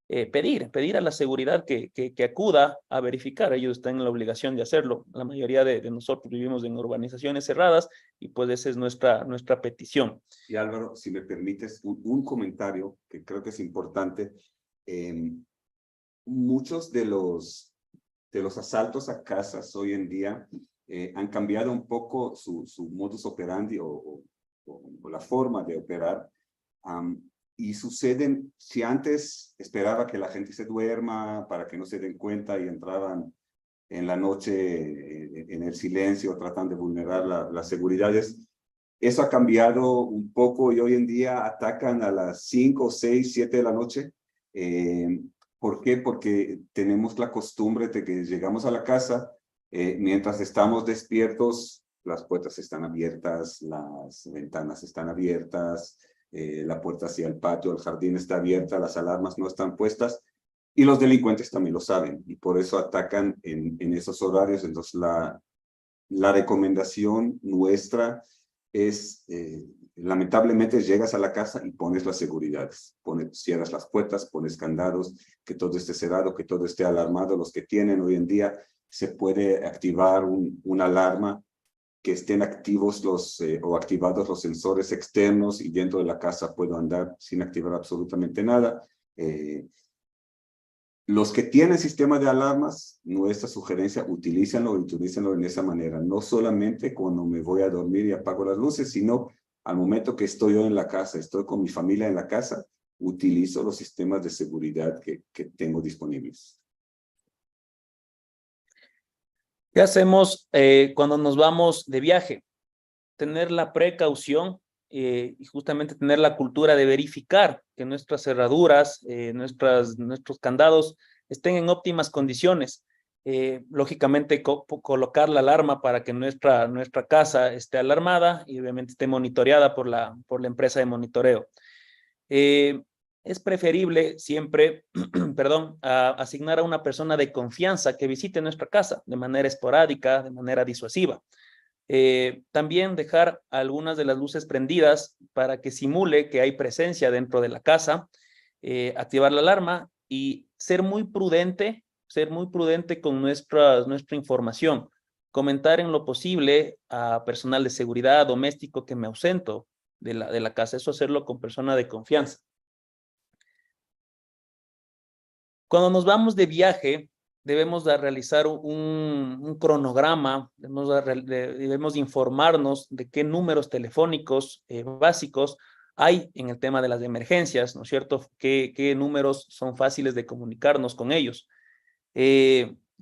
pedir a la seguridad que acuda a verificar. Ellos están en la obligación de hacerlo. La mayoría de nosotros vivimos en urbanizaciones cerradas y pues esa es nuestra petición. Y Álvaro, si me permites, un comentario que creo que es importante. Muchos de los asaltos a casas hoy en día han cambiado un poco su modus operandi o la forma de operar. Y suceden, si antes esperaba que la gente se duerma para que no se den cuenta y entraban en la noche en el silencio tratando de vulnerar las seguridades, eso ha cambiado un poco y hoy en día atacan a las 5, 6, 7 de la noche. ¿Por qué? Porque tenemos la costumbre de que llegamos a la casa, mientras estamos despiertos, las puertas están abiertas, las ventanas están abiertas, la puerta hacia el patio, el jardín está abierta, las alarmas no están puestas y los delincuentes también lo saben y por eso atacan en esos horarios. Entonces la recomendación nuestra es, lamentablemente llegas a la casa y pones las seguridades, cierras las puertas, pones candados, que todo esté cerrado, que todo esté alarmado. Los que tienen hoy en día se puede activar una alarma que estén activos o activados los sensores externos y dentro de la casa puedo andar sin activar absolutamente nada. Los que tienen sistema de alarmas, nuestra sugerencia, utilícenlo en esa manera. No solamente cuando me voy a dormir y apago las luces, sino al momento que estoy yo en la casa, estoy con mi familia en la casa, utilizo los sistemas de seguridad que tengo disponibles. ¿Qué hacemos cuando nos vamos de viaje? Tener la precaución y justamente tener la cultura de verificar que nuestras cerraduras, nuestros candados estén en óptimas condiciones. Lógicamente colocar la alarma para que nuestra casa esté alarmada y obviamente esté monitoreada por la empresa de monitoreo. Es preferible siempre, perdón, asignar a una persona de confianza que visite nuestra casa de manera esporádica, de manera disuasiva. También dejar algunas de las luces prendidas para que simule que hay presencia dentro de la casa, activar la alarma y ser muy prudente con nuestra información. Comentar en lo posible a personal de seguridad doméstico que me ausento de la casa. Eso hacerlo con persona de confianza. Cuando nos vamos de viaje, debemos de realizar un cronograma, debemos de informarnos de qué números telefónicos básicos hay en el tema de las emergencias, ¿no es cierto? ¿Qué números son fáciles de comunicarnos con ellos?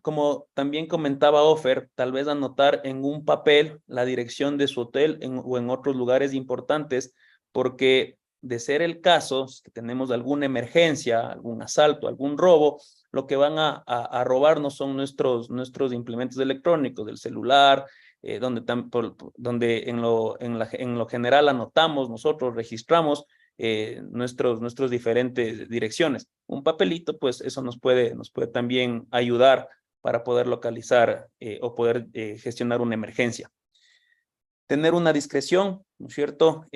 Como también comentaba Ofer, tal vez anotar en un papel la dirección de su hotel o en otros lugares importantes, porque de ser el caso, que tenemos alguna emergencia, algún asalto, algún robo, lo que van a robarnos son nuestros implementos electrónicos, del celular, donde en lo general anotamos, nosotros registramos nuestros diferentes direcciones. Un papelito, pues eso nos puede también ayudar para poder localizar o poder gestionar una emergencia. Tener una discreción, ¿no es cierto?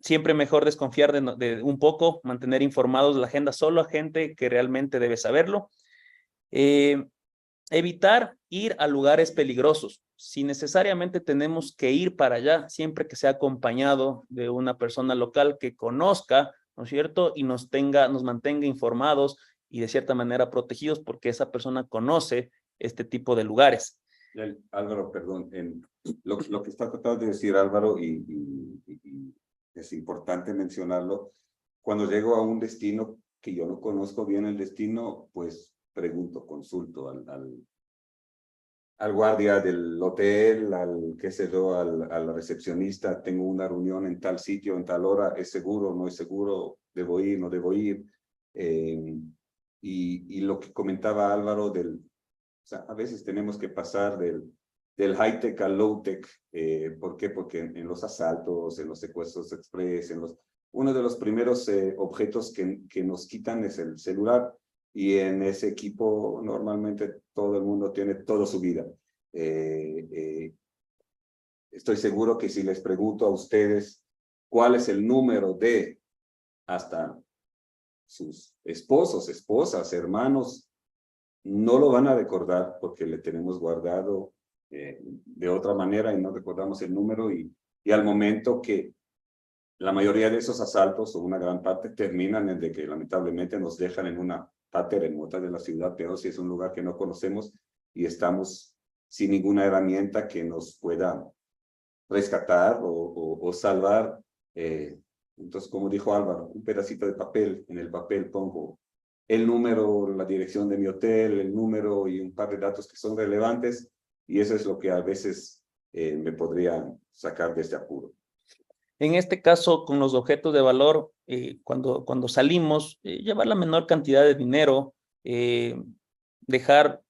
Siempre mejor desconfiar de un poco, mantener informados de la agenda solo a gente que realmente debe saberlo. Evitar ir a lugares peligrosos. Si necesariamente tenemos que ir para allá, siempre que sea acompañado de una persona local que conozca, ¿no es cierto? Y nos mantenga informados y de cierta manera protegidos porque esa persona conoce este tipo de lugares. Álvaro, perdón, lo que está tratando de decir Álvaro y es importante mencionarlo, cuando llego a un destino que yo no conozco bien el destino, pues pregunto, consulto al guardia del hotel, qué sé yo, al recepcionista, tengo una reunión en tal sitio, en tal hora, ¿es seguro, no es seguro? ¿Debo ir, no debo ir? Y lo que comentaba Álvaro o sea, a veces tenemos que pasar del high-tech al low-tech. ¿Por qué? Porque en los asaltos, en los secuestros express, uno de los primeros objetos que nos quitan es el celular. Y en ese equipo normalmente todo el mundo tiene toda su vida. Estoy seguro que si les pregunto a ustedes cuál es el número de hasta sus esposos, esposas, hermanos, no lo van a recordar porque le tenemos guardado de otra manera y no recordamos el número y al momento que la mayoría de esos asaltos o una gran parte terminan en de que lamentablemente nos dejan en una parte remota de la ciudad, pero si es un lugar que no conocemos y estamos sin ninguna herramienta que nos pueda rescatar o salvar. Entonces, como dijo Álvaro, un pedacito de papel, en el papel pongo el número, la dirección de mi hotel, el número y un par de datos que son relevantes, y eso es lo que a veces me podría sacar de este apuro. En este caso, con los objetos de valor, cuando salimos, llevar la menor cantidad de dinero, dejar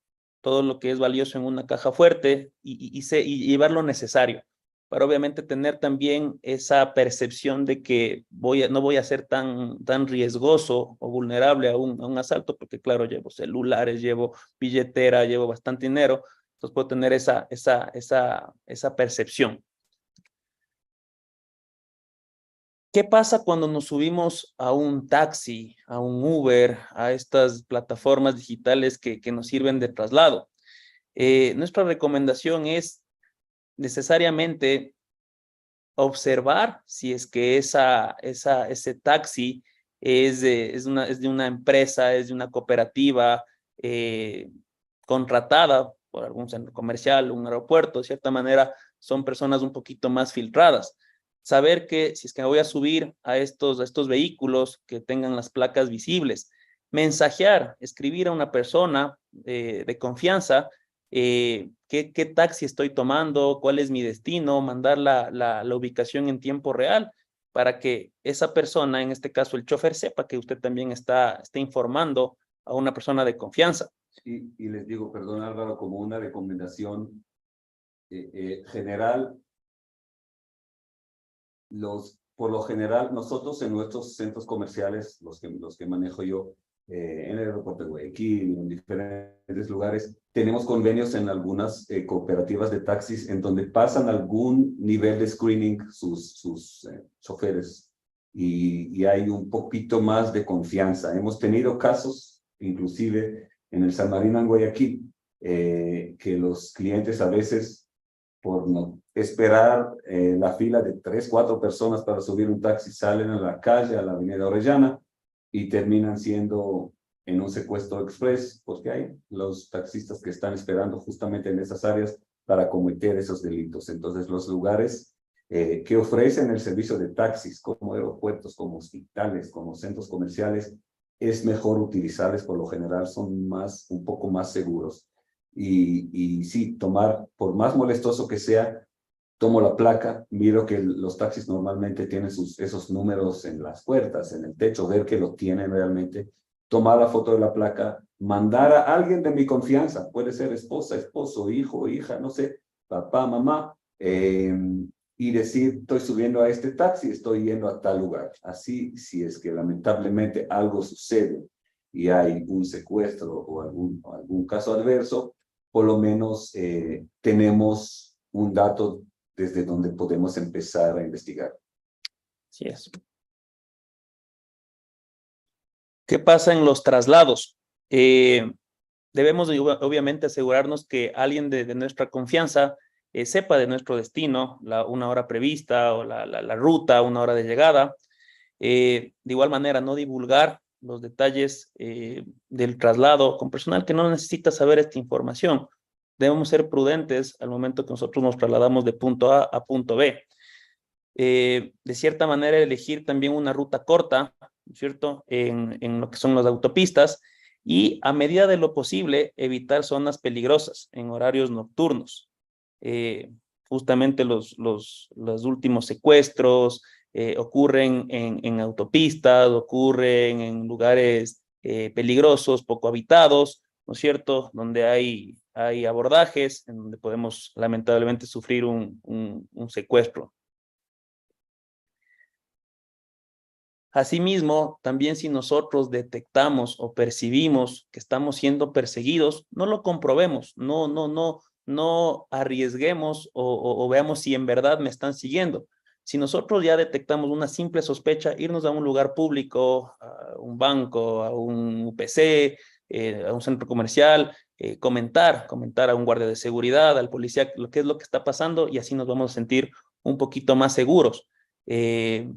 todo lo que es valioso en una caja fuerte y llevar lo necesario, para obviamente tener también esa percepción de que no voy a ser tan riesgoso o vulnerable a un asalto, porque claro, llevo celulares, llevo billetera, llevo bastante dinero, entonces puedo tener esa percepción. ¿Qué pasa cuando nos subimos a un taxi, a un Uber, a estas plataformas digitales que nos sirven de traslado? Nuestra recomendación es necesariamente observar si es que ese taxi es de una empresa, es de una cooperativa contratada por algún centro comercial, un aeropuerto. De cierta manera, son personas un poquito más filtradas. Saber que si es que me voy a subir a estos vehículos, que tengan las placas visibles. Mensajear, escribir a una persona de confianza, qué taxi estoy tomando, cuál es mi destino, mandar la ubicación en tiempo real para que esa persona, en este caso el chofer, sepa que usted también está informando a una persona de confianza. Y les digo, perdón Álvaro, como una recomendación general, por lo general, nosotros en nuestros centros comerciales, los que manejo yo, en el aeropuerto de Guayaquil, en diferentes lugares, tenemos convenios en algunas cooperativas de taxis en donde pasan algún nivel de screening sus choferes y hay un poquito más de confianza. Hemos tenido casos, inclusive en el San Marino en Guayaquil, que los clientes a veces, por no esperar la fila de 3, 4 personas para subir un taxi, salen a la calle, a la avenida Orellana, y terminan siendo en un secuestro express, porque hay los taxistas que están esperando justamente en esas áreas para cometer esos delitos. Entonces, los lugares que ofrecen el servicio de taxis, como aeropuertos, como hospitales, como centros comerciales, es mejor utilizarles. Por lo general son un poco más seguros. Y sí, tomar, por más molestoso que sea, tomo la placa, miro que los taxis normalmente tienen esos números en las puertas, en el techo, ver que lo tienen realmente, tomar la foto de la placa, mandar a alguien de mi confianza, puede ser esposa, esposo, hijo, hija, no sé, papá, mamá, y decir, estoy subiendo a este taxi, estoy yendo a tal lugar. Así, si es que lamentablemente algo sucede y hay un secuestro o algún caso adverso, por lo menos tenemos un dato desde donde podemos empezar a investigar. Así es. ¿Qué pasa en los traslados? Debemos obviamente asegurarnos que alguien de nuestra confianza sepa de nuestro destino, una hora prevista o la ruta, una hora de llegada. De igual manera, no divulgar los detalles del traslado con personal que no necesita saber esta información. Debemos ser prudentes al momento que nosotros nos trasladamos de punto A a punto B. De cierta manera, elegir también una ruta corta, ¿cierto? En lo que son las autopistas, y a medida de lo posible evitar zonas peligrosas en horarios nocturnos. Justamente los últimos secuestros ocurren en autopistas, ocurren en lugares peligrosos, poco habitados, ¿no es cierto? Donde hay abordajes, en donde podemos lamentablemente sufrir un secuestro. Asimismo, también si nosotros detectamos o percibimos que estamos siendo perseguidos, no lo comprobemos, no arriesguemos o veamos si en verdad me están siguiendo. Si nosotros ya detectamos una simple sospecha, irnos a un lugar público, a un banco, a un UPC, a un centro comercial, comentar a un guardia de seguridad, al policía, qué es lo que está pasando, y así nos vamos a sentir un poquito más seguros. De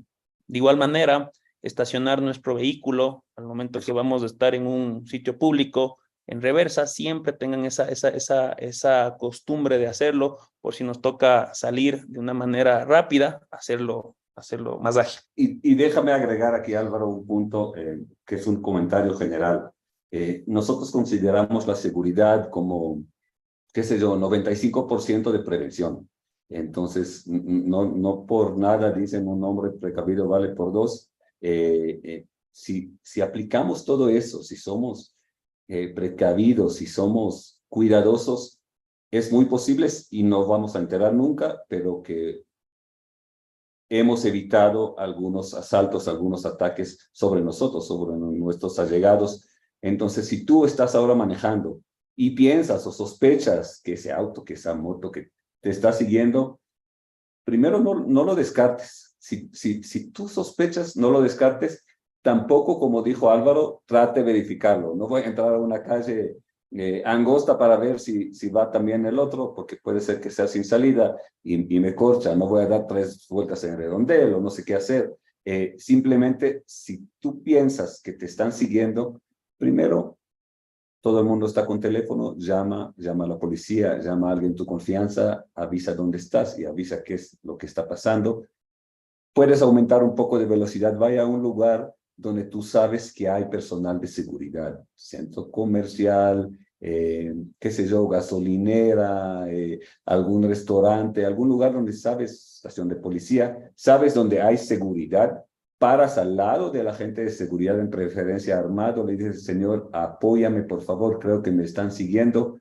igual manera, estacionar nuestro vehículo al momento que vamos a estar en un sitio público en reversa, siempre tengan esa costumbre de hacerlo, por si nos toca salir de una manera rápida, hacerlo más ágil. Y déjame agregar aquí, Álvaro, un punto que es un comentario general. Nosotros consideramos la seguridad como, qué sé yo, 95% de prevención. Entonces, no por nada dicen un hombre precavido vale por dos. Si aplicamos todo eso, si somos precavidos, si somos cuidadosos, es muy posible, y no vamos a enterar nunca, pero que hemos evitado algunos asaltos, algunos ataques sobre nosotros, sobre nuestros allegados. Entonces, si tú estás ahora manejando y piensas o sospechas que ese auto, que esa moto que te está siguiendo, primero no lo descartes. Si tú sospechas, no lo descartes. Tampoco, como dijo Álvaro, trate de verificarlo. No voy a entrar a una calle angosta para ver si va también el otro, porque puede ser que sea sin salida y me corcha, no voy a dar 3 vueltas en redondel o no sé qué hacer. Simplemente, si tú piensas que te están siguiendo, primero, todo el mundo está con teléfono, llama a la policía, llama a alguien de tu confianza, avisa dónde estás y avisa qué es lo que está pasando. Puedes aumentar un poco de velocidad, vaya a un lugar donde tú sabes que hay personal de seguridad, centro comercial, qué sé yo, gasolinera, algún restaurante, algún lugar donde sabes, estación de policía, sabes donde hay seguridad, paras al lado del agente de seguridad, en preferencia armado, le dices, señor, apóyame por favor, creo que me están siguiendo.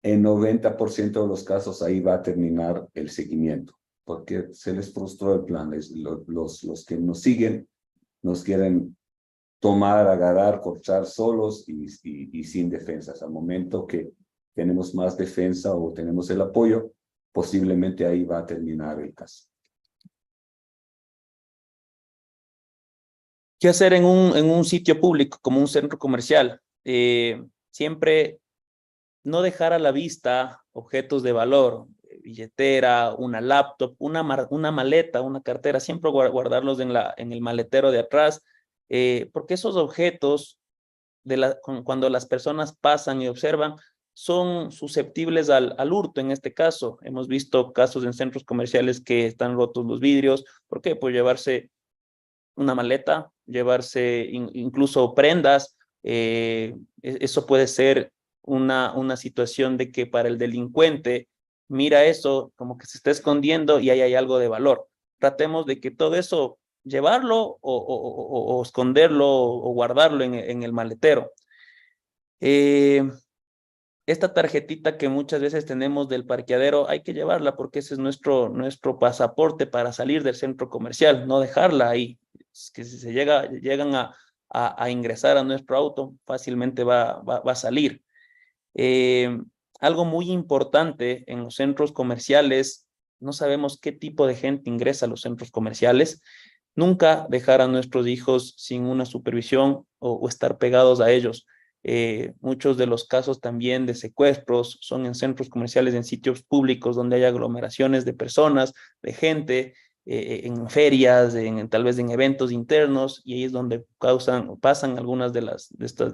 En 90% de los casos ahí va a terminar el seguimiento, porque se les frustró el plan. Los que nos siguen nos quieren tomar, agarrar, corchar solos y sin defensas. Al momento que tenemos más defensa o tenemos el apoyo, posiblemente ahí va a terminar el caso. ¿Qué hacer en un sitio público como un centro comercial? Siempre no dejar a la vista objetos de valor, billetera, una laptop, una maleta, una cartera, siempre guardarlos en el maletero de atrás, porque esos objetos, cuando las personas pasan y observan, son susceptibles al hurto en este caso. Hemos visto casos en centros comerciales que están rotos los vidrios. ¿Por qué? Pues llevarse una maleta, llevarse incluso prendas. Eso puede ser una situación de que para el delincuente mira eso como que se está escondiendo y ahí hay algo de valor. Tratemos de que todo eso llevarlo o esconderlo o guardarlo en el maletero. Esta tarjetita que muchas veces tenemos del parqueadero, hay que llevarla porque ese es nuestro pasaporte para salir del centro comercial, no dejarla ahí. Es que si llegan a ingresar a nuestro auto, fácilmente va a salir. Algo muy importante en los centros comerciales, no sabemos qué tipo de gente ingresa a los centros comerciales. Nunca dejar a nuestros hijos sin una supervisión o estar pegados a ellos. Muchos de los casos también de secuestros son en centros comerciales, en sitios públicos donde hay aglomeraciones de personas, de gente, en ferias, tal vez en eventos internos, y ahí es donde pasan algunas de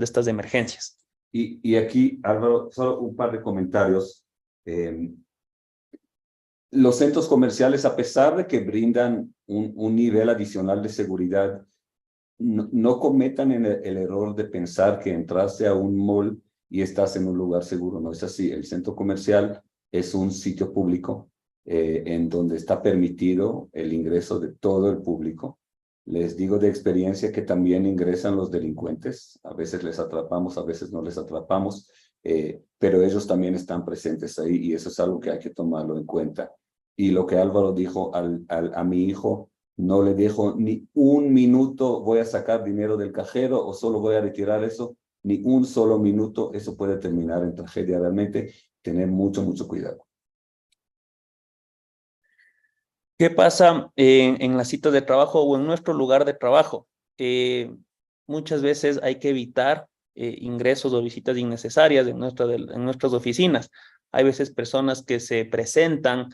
estas emergencias. Y aquí, Álvaro, solo un par de comentarios. Los centros comerciales, a pesar de que brindan un nivel adicional de seguridad, no cometan el error de pensar que entraste a un mall y estás en un lugar seguro. No es así. El centro comercial es un sitio público en donde está permitido el ingreso de todo el público. Les digo de experiencia que también ingresan los delincuentes. A veces les atrapamos, a veces no les atrapamos, pero ellos también están presentes ahí y eso es algo que hay que tomarlo en cuenta. Y lo que Álvaro dijo a mi hijo, no le dejo ni un minuto, voy a sacar dinero del cajero o solo voy a retirar eso, ni un solo minuto, eso puede terminar en tragedia realmente. Tener mucho cuidado. ¿Qué pasa en las citas de trabajo o en nuestro lugar de trabajo? Muchas veces hay que evitar ingresos o visitas innecesarias en nuestras oficinas. Hay veces personas que se presentan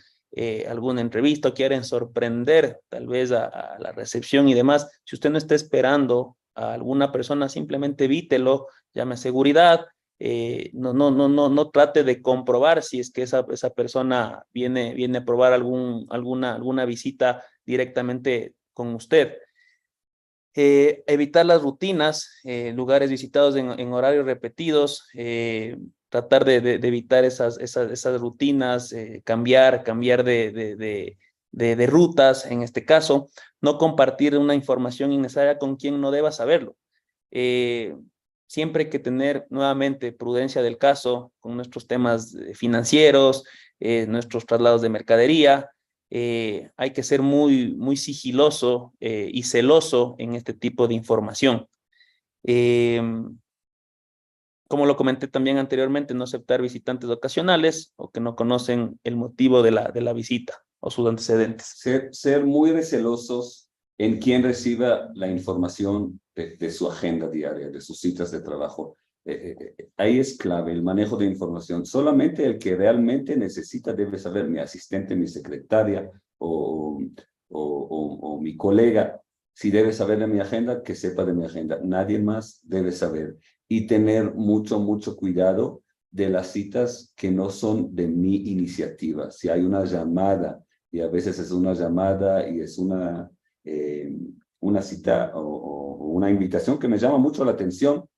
alguna entrevista o quieren sorprender tal vez a la recepción y demás. Si usted no está esperando a alguna persona, simplemente evítelo, llame a seguridad. No trate de comprobar si es que esa persona viene a probar alguna visita directamente con usted. Evitar las rutinas, lugares visitados en horarios repetidos, tratar de evitar esas rutinas, cambiar de rutas en este caso, no compartir una información innecesaria con quien no deba saberlo. Siempre hay que tener nuevamente prudencia del caso con nuestros temas financieros, nuestros traslados de mercadería. Hay que ser muy sigiloso y celoso en este tipo de información. Como lo comenté también anteriormente, no aceptar visitantes ocasionales o que no conocen el motivo de la visita o sus antecedentes. Ser muy recelosos en quien reciba la información de su agenda diaria, de sus citas de trabajo. ahí es clave el manejo de información. Solamente el que realmente necesita debe saber, mi asistente, mi secretaria o mi colega, si debe saber de mi agenda, que sepa de mi agenda. Nadie más debe saber. Y tener mucho cuidado de las citas que no son de mi iniciativa. Si hay una llamada, y a veces es una llamada y es una cita o una invitación que me llama mucho la atención,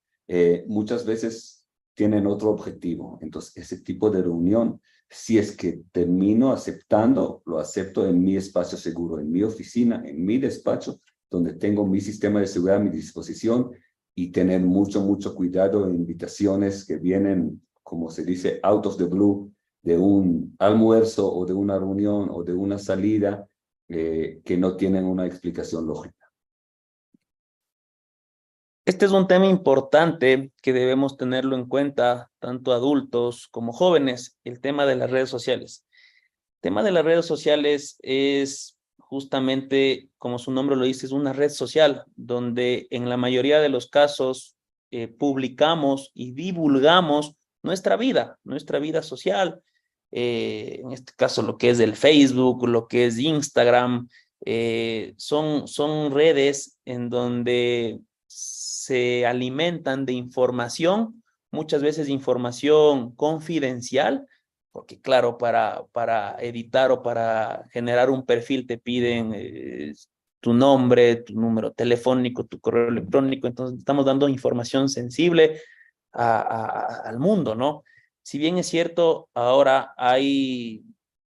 muchas veces tienen otro objetivo. Entonces, ese tipo de reunión, si es que termino aceptando, lo acepto en mi espacio seguro, en mi oficina, en mi despacho, donde tengo mi sistema de seguridad a mi disposición, y tener mucho cuidado en invitaciones que vienen, como se dice, out of the blue, de un almuerzo o de una reunión o de una salida que no tienen una explicación lógica. Este es un tema importante que debemos tenerlo en cuenta, tanto adultos como jóvenes, el tema de las redes sociales. El tema de las redes sociales es justamente, como su nombre lo dice, es una red social donde en la mayoría de los casos publicamos y divulgamos nuestra vida social. En este caso, lo que es el Facebook, lo que es Instagram, son redes en donde se alimentan de información, muchas veces información confidencial, porque claro, para editar o para generar un perfil te piden tu nombre, tu número telefónico, tu correo electrónico. Entonces estamos dando información sensible al mundo, ¿no? Si bien es cierto, ahora hay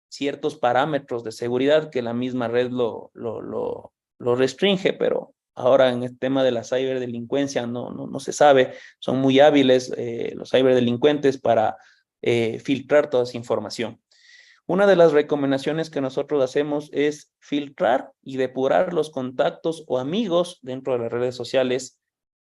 ciertos parámetros de seguridad que la misma red lo restringe, pero ahora en el tema de la ciberdelincuencia no se sabe. Son muy hábiles los ciberdelincuentes para filtrar toda esa información. Una de las recomendaciones que nosotros hacemos es filtrar y depurar los contactos o amigos dentro de las redes sociales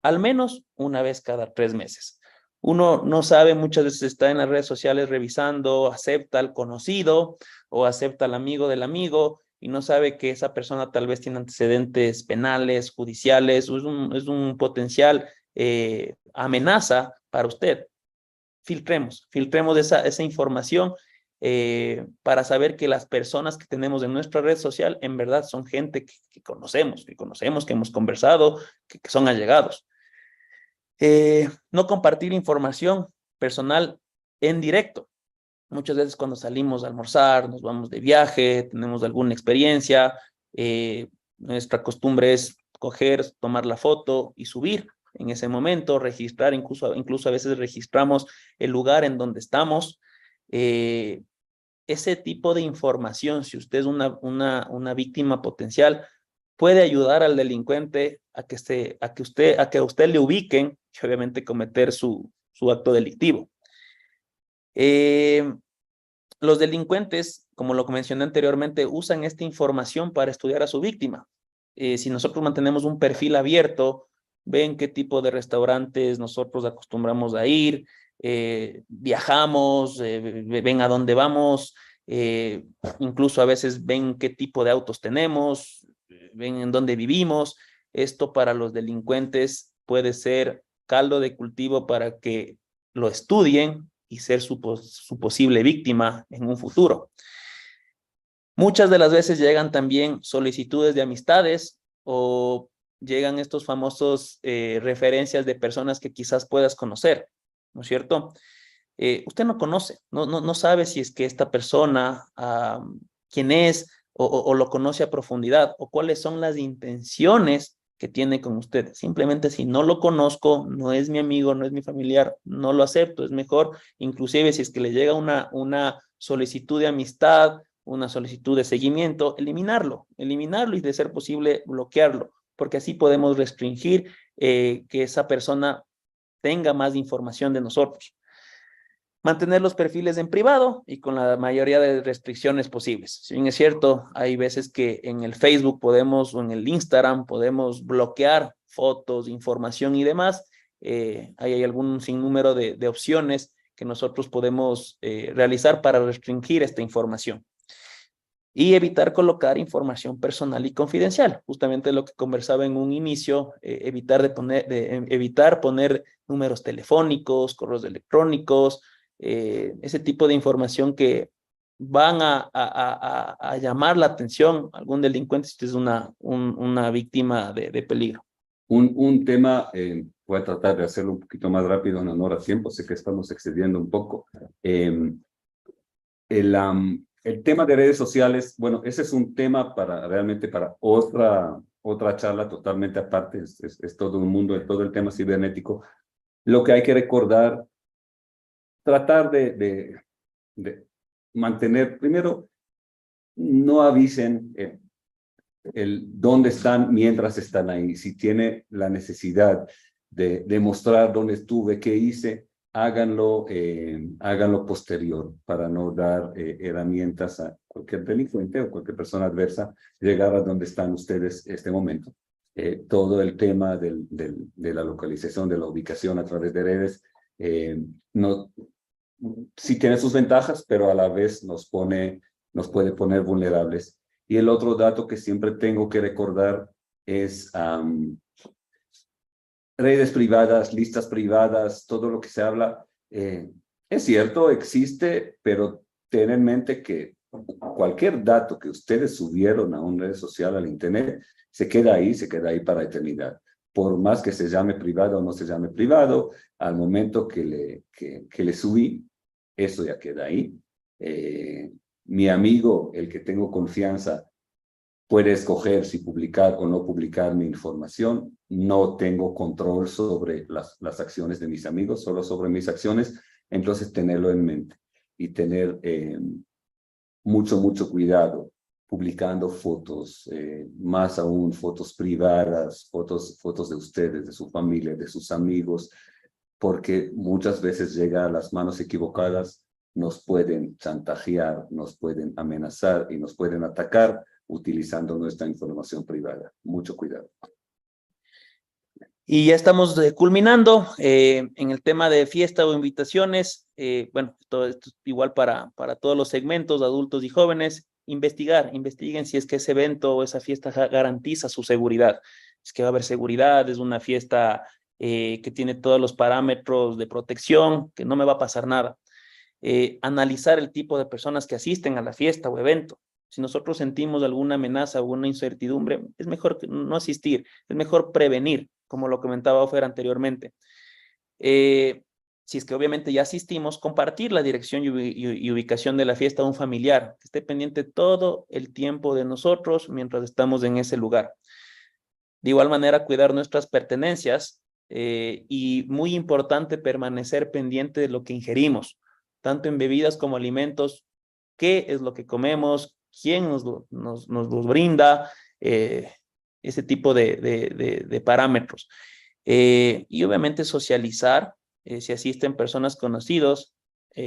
al menos una vez cada 3 meses. Uno no sabe, muchas veces está en las redes sociales revisando, acepta al conocido o acepta al amigo del amigo y no sabe que esa persona tal vez tiene antecedentes penales, judiciales, es un potencial amenaza para usted. Filtremos esa información para saber que las personas que tenemos en nuestra red social en verdad son gente que conocemos, que hemos conversado, que son allegados. No compartir información personal en directo. Muchas veces cuando salimos a almorzar, nos vamos de viaje, tenemos alguna experiencia, nuestra costumbre es coger, tomar la foto y subir en ese momento, registrar, incluso a veces registramos el lugar en donde estamos. Ese tipo de información, si usted es una víctima potencial, puede ayudar al delincuente a que a usted le ubiquen y obviamente cometer su acto delictivo. Los delincuentes, como lo mencioné anteriormente, usan esta información para estudiar a su víctima. Si nosotros mantenemos un perfil abierto, ven qué tipo de restaurantes nosotros acostumbramos a ir, viajamos, ven a dónde vamos, incluso a veces ven qué tipo de autos tenemos, ven en dónde vivimos. Esto para los delincuentes puede ser caldo de cultivo para que lo estudien y ser su posible víctima en un futuro. Muchas de las veces llegan también solicitudes de amistades o llegan estos famosos referencias de personas que quizás puedas conocer, ¿no es cierto? Usted no conoce, no sabe si es que esta persona, quién es, o lo conoce a profundidad, o cuáles son las intenciones que tiene con usted. Simplemente si no lo conozco, no es mi amigo, no es mi familiar, no lo acepto. Es mejor, inclusive si es que le llega una solicitud de amistad, una solicitud de seguimiento, eliminarlo y de ser posible bloquearlo, porque así podemos restringir que esa persona tenga más información de nosotros. Mantener los perfiles en privado y con la mayoría de restricciones posibles. Si bien es cierto, hay veces que en el Facebook o en el Instagram podemos bloquear fotos, información y demás. Hay algún sinnúmero de opciones que nosotros podemos realizar para restringir esta información. y evitar colocar información personal y confidencial. Justamente lo que conversaba en un inicio, evitar poner números telefónicos, correos electrónicos, ese tipo de información que van a llamar la atención a algún delincuente si es una víctima de peligro. Un tema, voy a tratar de hacerlo un poquito más rápido en honor a tiempo, sé que estamos excediendo un poco. El tema de redes sociales, bueno, ese es un tema realmente para otra charla totalmente aparte, es todo un mundo, es todo el tema cibernético. Lo que hay que recordar, tratar de mantener, primero, no avisen dónde están mientras están ahí. Si tiene la necesidad de demostrar dónde estuve, qué hice, háganlo posterior para no dar herramientas a cualquier delincuente o cualquier persona adversa llegar a donde están ustedes este momento. Todo el tema de la localización, de la ubicación a través de redes, sí tiene sus ventajas, pero a la vez nos puede poner vulnerables. Y el otro dato que siempre tengo que recordar es redes privadas, listas privadas, todo lo que se habla. Es cierto, existe, pero ten en mente que cualquier dato que ustedes subieron a una red social, al internet, se queda ahí para la eternidad. Por más que se llame privado o no se llame privado, al momento que le subí, eso ya queda ahí. Mi amigo, el que tengo confianza, puede escoger si publicar o no publicar mi información. No tengo control sobre las acciones de mis amigos, solo sobre mis acciones. Entonces, tenerlo en mente y tener mucho cuidado publicando fotos, más aún fotos privadas, fotos de ustedes, de su familia, de sus amigos, porque muchas veces llega a las manos equivocadas, nos pueden chantajear, nos pueden amenazar y nos pueden atacar utilizando nuestra información privada. Mucho cuidado. Y ya estamos culminando en el tema de fiesta o invitaciones. Bueno, todo esto es igual para todos los segmentos, adultos y jóvenes. Investiguen si es que ese evento o esa fiesta garantiza su seguridad. Es que va a haber seguridad, es una fiesta que tiene todos los parámetros de protección, que no me va a pasar nada. Analizar el tipo de personas que asisten a la fiesta o evento. Si nosotros sentimos alguna amenaza o alguna incertidumbre, es mejor no asistir, es mejor prevenir, como lo comentaba Ofer anteriormente. Si es que obviamente ya asistimos, compartir la dirección y ubicación de la fiesta a un familiar, que esté pendiente todo el tiempo de nosotros mientras estamos en ese lugar. De igual manera, cuidar nuestras pertenencias y muy importante permanecer pendiente de lo que ingerimos, tanto en bebidas como alimentos, qué es lo que comemos, quién nos los brinda, ese tipo de parámetros. Y obviamente socializar, si asisten personas conocidos,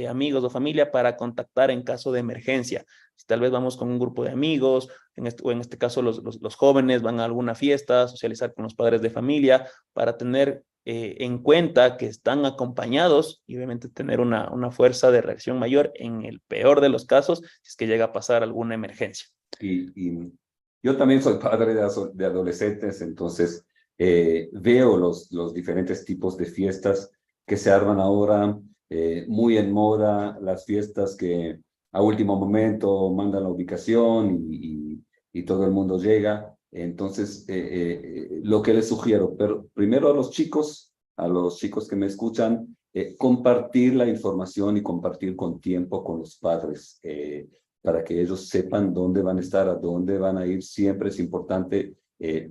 amigos o familia, para contactar en caso de emergencia. Si tal vez vamos con un grupo de amigos, o en este caso los jóvenes van a alguna fiesta, socializar con los padres de familia, para tener en cuenta que están acompañados y obviamente tener una fuerza de reacción mayor en el peor de los casos, si es que llega a pasar alguna emergencia. Y yo también soy padre de adolescentes, entonces veo los diferentes tipos de fiestas que se arman ahora, muy en moda, las fiestas que a último momento mandan la ubicación y todo el mundo llega. Entonces, lo que les sugiero, pero primero a los chicos que me escuchan, compartir la información y compartir con tiempo con los padres, para que ellos sepan dónde van a estar, a dónde van a ir. Siempre es importante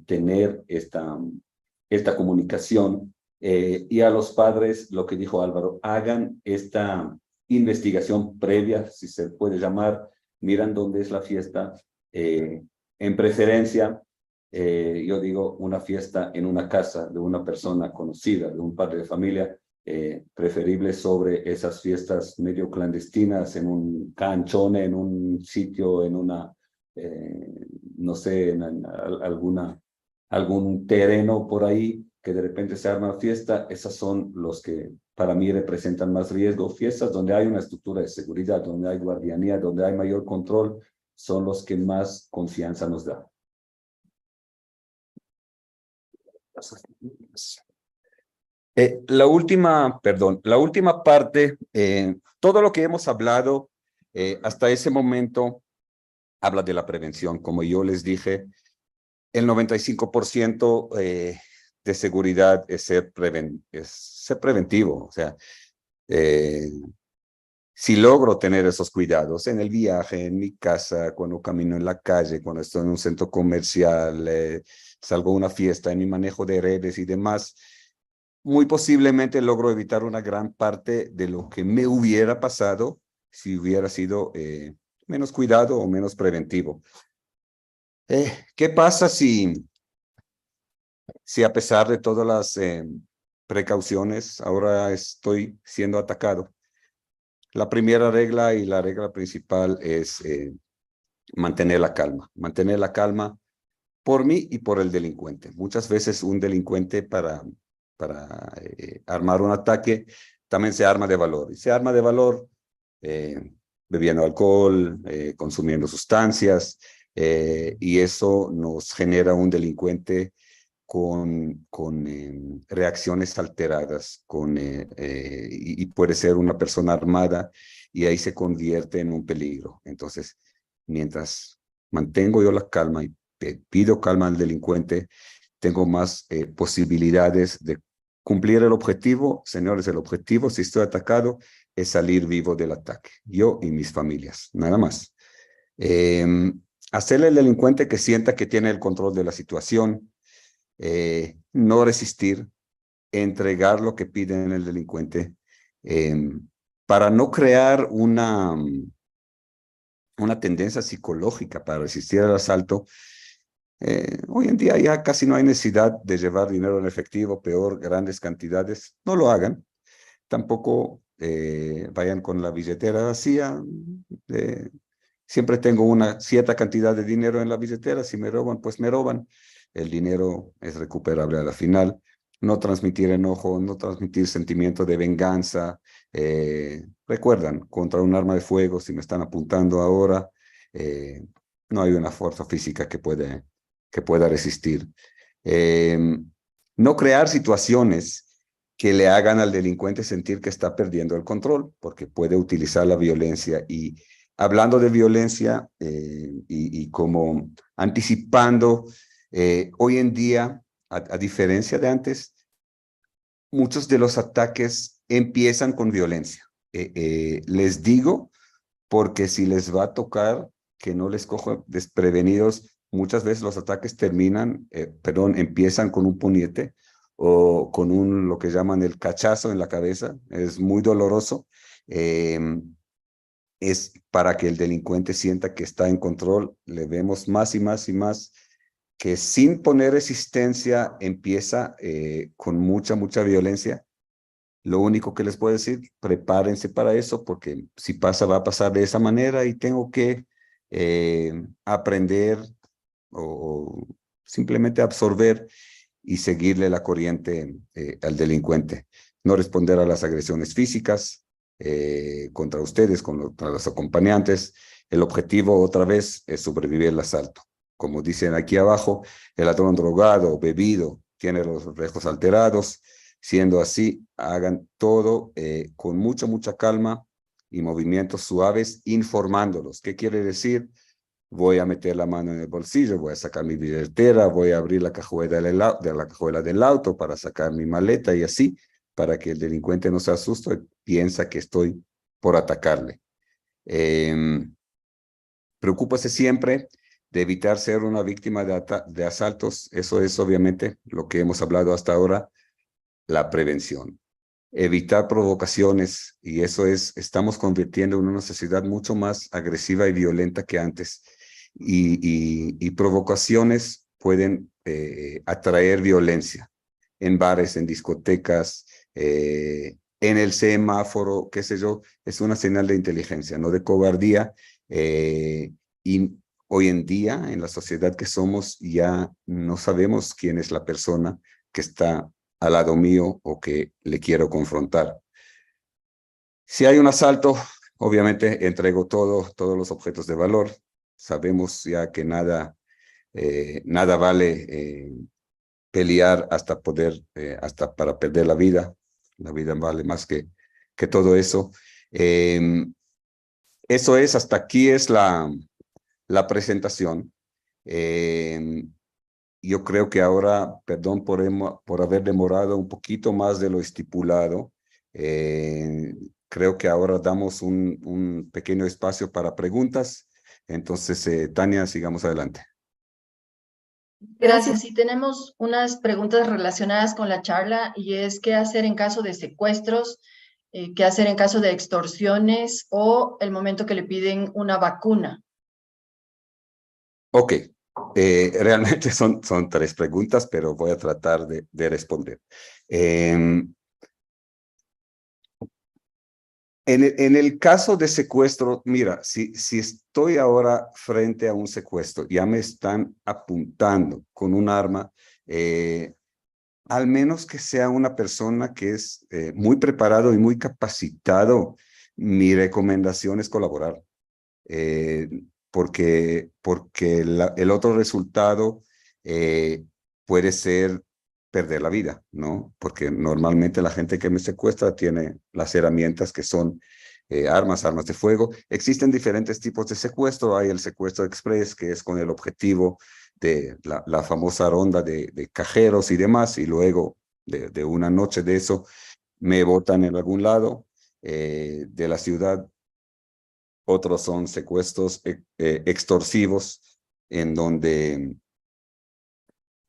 tener esta comunicación. Y a los padres, lo que dijo Álvaro, hagan esta investigación previa, si se puede llamar, miran dónde es la fiesta, en preferencia, yo digo, una fiesta en una casa de una persona conocida, de un padre de familia, preferible sobre esas fiestas medio clandestinas en un canchone, en un sitio, en una, no sé, en algún terreno por ahí, que de repente se arma fiesta. Esas son los que para mí representan más riesgo. Fiestas donde hay una estructura de seguridad, donde hay guardianía, donde hay mayor control, son los que más confianza nos dan. La última parte, todo lo que hemos hablado hasta ese momento habla de la prevención. Como yo les dije, el 95% de seguridad es ser preventivo. O sea, si logro tener esos cuidados en el viaje, en mi casa, cuando camino en la calle, cuando estoy en un centro comercial, salgo a una fiesta, en mi manejo de redes y demás, muy posiblemente logro evitar una gran parte de lo que me hubiera pasado si hubiera sido menos cuidado o menos preventivo. ¿Qué pasa si a pesar de todas las precauciones, ahora estoy siendo atacado? La primera regla y la regla principal es mantener la calma por mí y por el delincuente. Muchas veces un delincuente para armar un ataque también se arma de valor. Y se arma de valor bebiendo alcohol, consumiendo sustancias, y eso nos genera un delincuente con reacciones alteradas, y puede ser una persona armada y ahí se convierte en un peligro. Entonces, mientras mantengo yo la calma y pido calma al delincuente, tengo más posibilidades de cumplir el objetivo. Señores, el objetivo, si estoy atacado, es salir vivo del ataque, yo y mis familias, nada más. Hacerle al delincuente que sienta que tiene el control de la situación, no resistir, entregar lo que piden el delincuente, para no crear una tendencia psicológica para resistir al asalto. Hoy en día ya casi no hay necesidad de llevar dinero en efectivo, peor, grandes cantidades. No lo hagan. Tampoco vayan con la billetera vacía. Siempre tengo una cierta cantidad de dinero en la billetera. Si me roban, pues me roban. El dinero es recuperable a la final. No transmitir enojo, no transmitir sentimiento de venganza. Recuerdan, contra un arma de fuego, si me están apuntando ahora, no hay una fuerza física que pueda resistir. No crear situaciones que le hagan al delincuente sentir que está perdiendo el control, porque puede utilizar la violencia. Y hablando de violencia y como anticipando, hoy en día, a diferencia de antes, muchos de los ataques empiezan con violencia. Les digo, porque si les va a tocar que no les cojo desprevenidos, muchas veces los ataques empiezan con un puñete o con lo que llaman el cachazo en la cabeza. Es muy doloroso. Es para que el delincuente sienta que está en control. Le vemos más y más y más que sin poner resistencia empieza con mucha violencia. Lo único que les puedo decir, prepárense para eso, porque si pasa, va a pasar de esa manera y tengo que aprender o simplemente absorber y seguirle la corriente al delincuente. No responder a las agresiones físicas contra ustedes, contra los acompañantes. El objetivo, otra vez, es sobrevivir el asalto. Como dicen aquí abajo, el ladrón drogado, bebido, tiene los reflejos alterados. Siendo así, hagan todo con mucha calma y movimientos suaves, informándolos. ¿Qué quiere decir? Voy a meter la mano en el bolsillo, voy a sacar mi billetera, voy a abrir la cajuela del auto para sacar mi maleta y así, para que el delincuente no se asuste y piensa que estoy por atacarle. Preocúpese siempre de evitar ser una víctima de asaltos. Eso es obviamente lo que hemos hablado hasta ahora, la prevención. Evitar provocaciones, y eso estamos convirtiendo en una sociedad mucho más agresiva y violenta que antes. Y provocaciones pueden atraer violencia en bares, en discotecas, en el semáforo, qué sé yo. Es una señal de inteligencia, no de cobardía. Y hoy en día, en la sociedad que somos, ya no sabemos quién es la persona que está al lado mío o que le quiero confrontar. Si hay un asalto, obviamente entrego todos los objetos de valor. sabemos ya que nada vale pelear hasta hasta para perder la vida. La vida vale más que todo eso. Eso es, hasta aquí es la presentación. Yo creo que ahora, perdón por haber demorado un poquito más de lo estipulado, creo que ahora damos un pequeño espacio para preguntas. Entonces, Tania, sigamos adelante. Gracias. Sí, tenemos unas preguntas relacionadas con la charla y es qué hacer en caso de secuestros, qué hacer en caso de extorsiones o el momento que le piden una vacuna. Ok, realmente son 3 preguntas, pero voy a tratar de responder. En el caso de secuestro, mira, si estoy ahora frente a un secuestro, ya me están apuntando con un arma, al menos que sea una persona que es muy preparado y muy capacitado, mi recomendación es colaborar. Porque el otro resultado puede ser perder la vida, ¿no? Porque normalmente la gente que me secuestra tiene las herramientas que son armas de fuego. Existen diferentes tipos de secuestro. Hay el secuestro express, que es con el objetivo de la famosa ronda de cajeros y demás, y luego de una noche de eso me botan en algún lado de la ciudad. Otros son secuestros extorsivos, en donde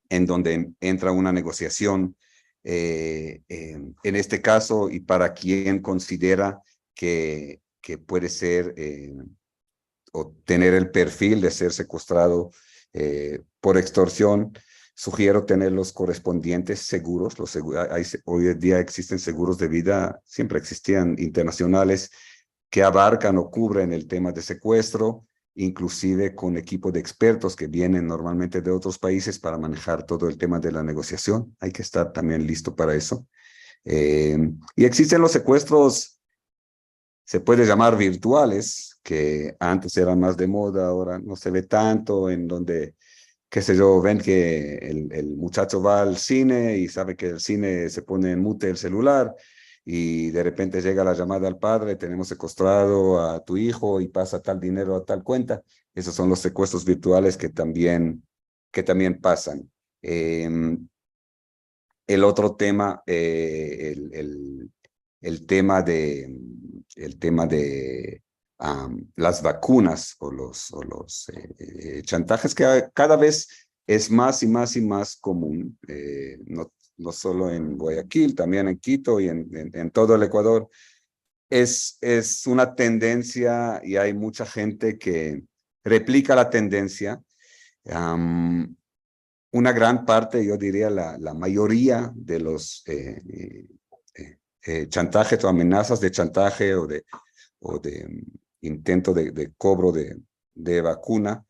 entra una negociación. En este caso, y para quien considera que puede ser o tener el perfil de ser secuestrado por extorsión, sugiero tener los correspondientes seguros. Hoy en día existen seguros de vida, siempre existían internacionales, que abarcan o cubren el tema de secuestro, inclusive con equipo de expertos que vienen normalmente de otros países para manejar todo el tema de la negociación. Hay que estar también listo para eso. Y existen los secuestros, se puede llamar virtuales, que antes eran más de moda, ahora no se ve tanto, en donde, qué sé yo, ven que el muchacho va al cine y sabe que el cine se pone en mute el celular, y de repente llega la llamada al padre: tenemos secuestrado a tu hijo y pasa tal dinero a tal cuenta. Esos son los secuestros virtuales que también pasan. El otro tema, el tema de las vacunas o los chantajes, que cada vez es más y más y más común, no solo en Guayaquil, también en Quito y en todo el Ecuador. Es una tendencia, y hay mucha gente que replica la tendencia. Una gran parte, yo diría la mayoría de los chantajes o amenazas de chantaje o de intento de cobro de vacuna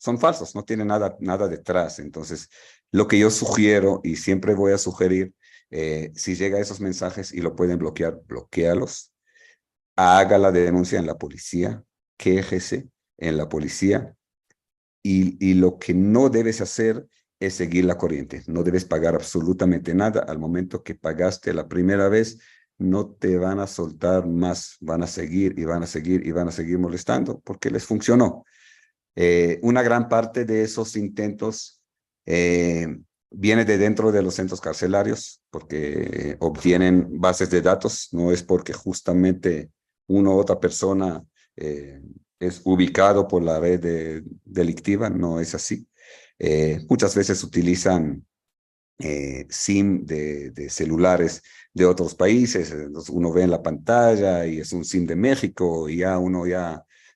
son falsos, no tienen nada detrás. Entonces, lo que yo sugiero, y siempre voy a sugerir, si llega a esos mensajes y lo pueden bloquear, bloquéalos. Haga la denuncia en la policía, quéjese en la policía. Y lo que no debes hacer es seguir la corriente. No debes pagar absolutamente nada. Al momento que pagaste la primera vez, no te van a soltar más. Van a seguir y van a seguir y van a seguir molestando porque les funcionó. Una gran parte de esos intentos viene de dentro de los centros carcelarios, porque obtienen bases de datos. No es porque justamente una u otra persona es ubicado por la red delictiva, no es así. Muchas veces utilizan SIM de celulares de otros países. Entonces uno ve en la pantalla y es un SIM de México, y uno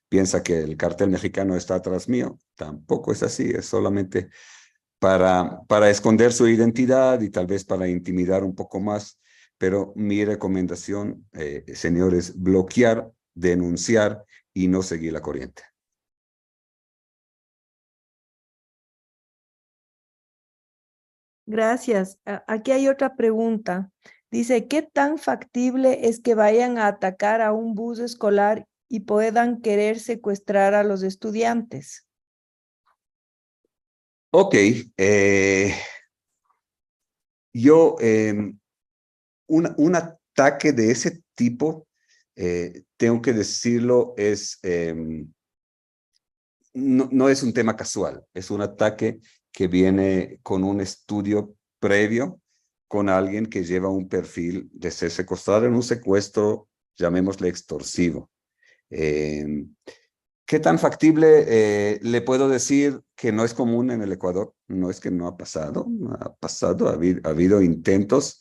piensa que el cartel mexicano está atrás mío. Tampoco es así, es solamente para esconder su identidad y tal vez para intimidar un poco más. Pero mi recomendación, señores, bloquear, denunciar y no seguir la corriente. Gracias. Aquí hay otra pregunta. Dice, ¿qué tan factible es que vayan a atacar a un bus escolar y puedan querer secuestrar a los estudiantes? Ok, un ataque de ese tipo, tengo que decirlo, no es un tema casual, es un ataque que viene con un estudio previo, con alguien que lleva un perfil de ser secuestrado en un secuestro, llamémosle extorsivo. ¿Qué tan factible? Le puedo decir que no es común en el Ecuador, no es que no ha pasado, ha habido intentos,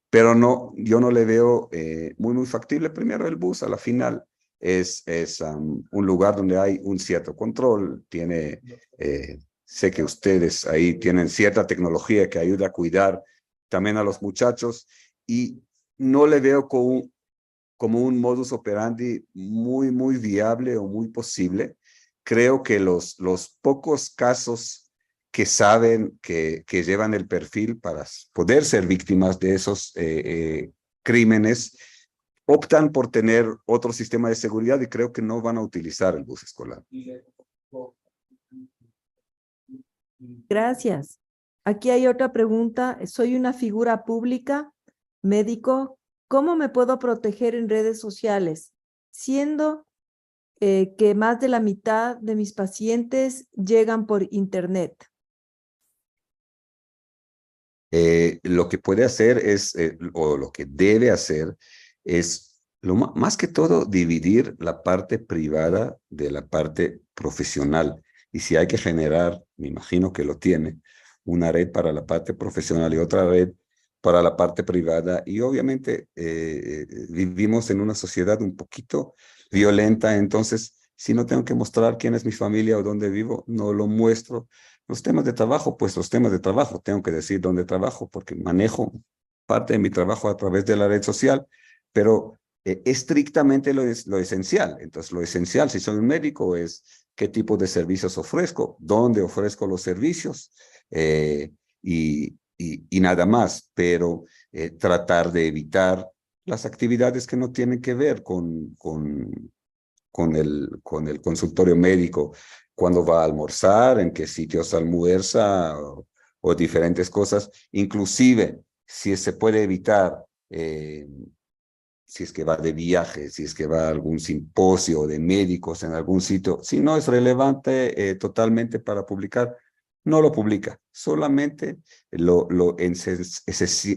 pero no, yo no le veo muy factible. Primero el bus a la final es un lugar donde hay un cierto control, sé que ustedes ahí tienen cierta tecnología que ayuda a cuidar también a los muchachos y no le veo como un modus operandi muy viable o muy posible. Creo que los pocos casos que saben que llevan el perfil para poder ser víctimas de esos crímenes, optan por tener otro sistema de seguridad y creo que no van a utilizar el bus escolar. Gracias. Aquí hay otra pregunta. Soy una figura pública, médico. ¿Cómo me puedo proteger en redes sociales? Siendo que más de la mitad de mis pacientes llegan por internet. Lo que puede hacer es, o lo que debe hacer es, más que todo, dividir la parte privada de la parte profesional. Y si hay que generar, me imagino que lo tiene, una red para la parte profesional y otra red para la parte privada. Y obviamente vivimos en una sociedad un poquito violenta, entonces si no tengo que mostrar quién es mi familia o dónde vivo, no lo muestro. Los temas de trabajo, pues los temas de trabajo, tengo que decir dónde trabajo, porque manejo parte de mi trabajo a través de la red social, pero estrictamente lo esencial. Entonces, lo esencial, si soy un médico, es qué tipo de servicios ofrezco, dónde ofrezco los servicios y nada más, pero tratar de evitar las actividades que no tienen que ver con el consultorio médico, cuando va a almorzar, en qué sitios almuerza o diferentes cosas, inclusive si se puede evitar, si es que va de viaje, si es que va a algún simposio de médicos en algún sitio, si no es relevante totalmente para publicar, no lo publica, solamente lo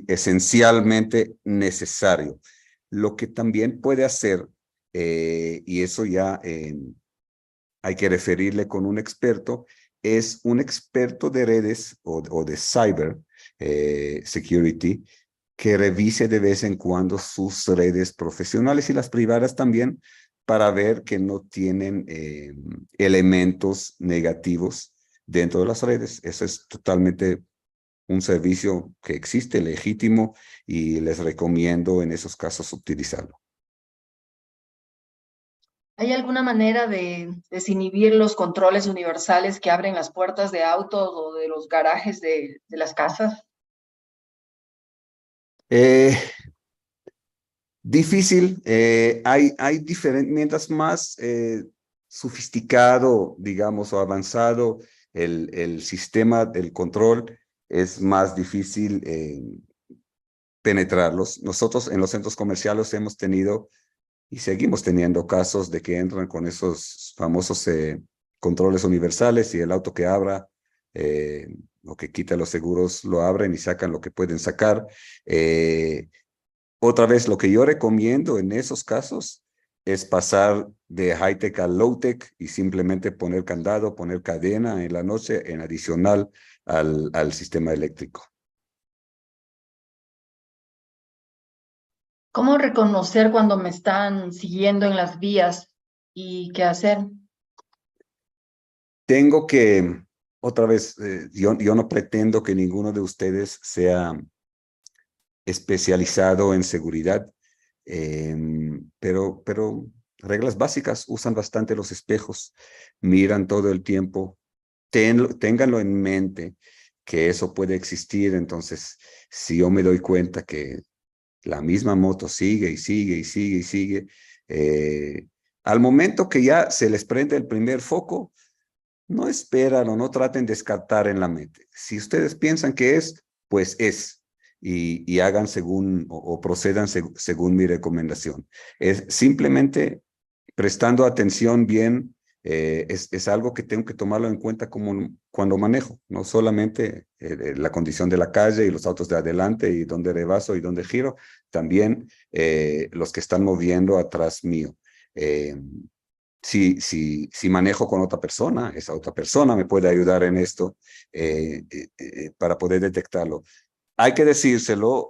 esencialmente necesario. Lo que también puede hacer, y eso ya hay que referirle con un experto, es un experto de redes o de cyber security que revise de vez en cuando sus redes profesionales y las privadas también para ver que no tienen elementos negativos dentro de las redes. Eso es totalmente un servicio que existe, legítimo, y les recomiendo en esos casos utilizarlo. ¿Hay alguna manera de desinhibir los controles universales que abren las puertas de autos o de los garajes de las casas? Difícil, hay diferentes, mientras más sofisticado, digamos, o avanzado el sistema del control, es más difícil penetrarlos. Nosotros en los centros comerciales hemos tenido y seguimos teniendo casos de que entran con esos famosos controles universales y el auto que abra o que quita los seguros lo abren y sacan lo que pueden sacar. Otra vez, lo que yo recomiendo en esos casos es pasar de high-tech a low-tech y simplemente poner candado, poner cadena en la noche en adicional al sistema eléctrico. ¿Cómo reconocer cuando me están siguiendo en las vías y qué hacer? Tengo que, otra vez, yo no pretendo que ninguno de ustedes sea especializado en seguridad, pero reglas básicas, usan bastante los espejos, miran todo el tiempo, ténganlo en mente que eso puede existir. Entonces, si yo me doy cuenta que la misma moto sigue y sigue y sigue y sigue, Al momento que ya se les prende el primer foco, no esperan o no traten de descartar en la mente. Si ustedes piensan que es, pues es. Y hagan según o procedan según mi recomendación. Es simplemente prestando atención bien, es algo que tengo que tomarlo en cuenta como cuando manejo, no solamente la condición de la calle y los autos de adelante y dónde rebaso y dónde giro, también los que están moviendo atrás mío. Si manejo con otra persona, esa otra persona me puede ayudar en esto para poder detectarlo. Hay que decírselo,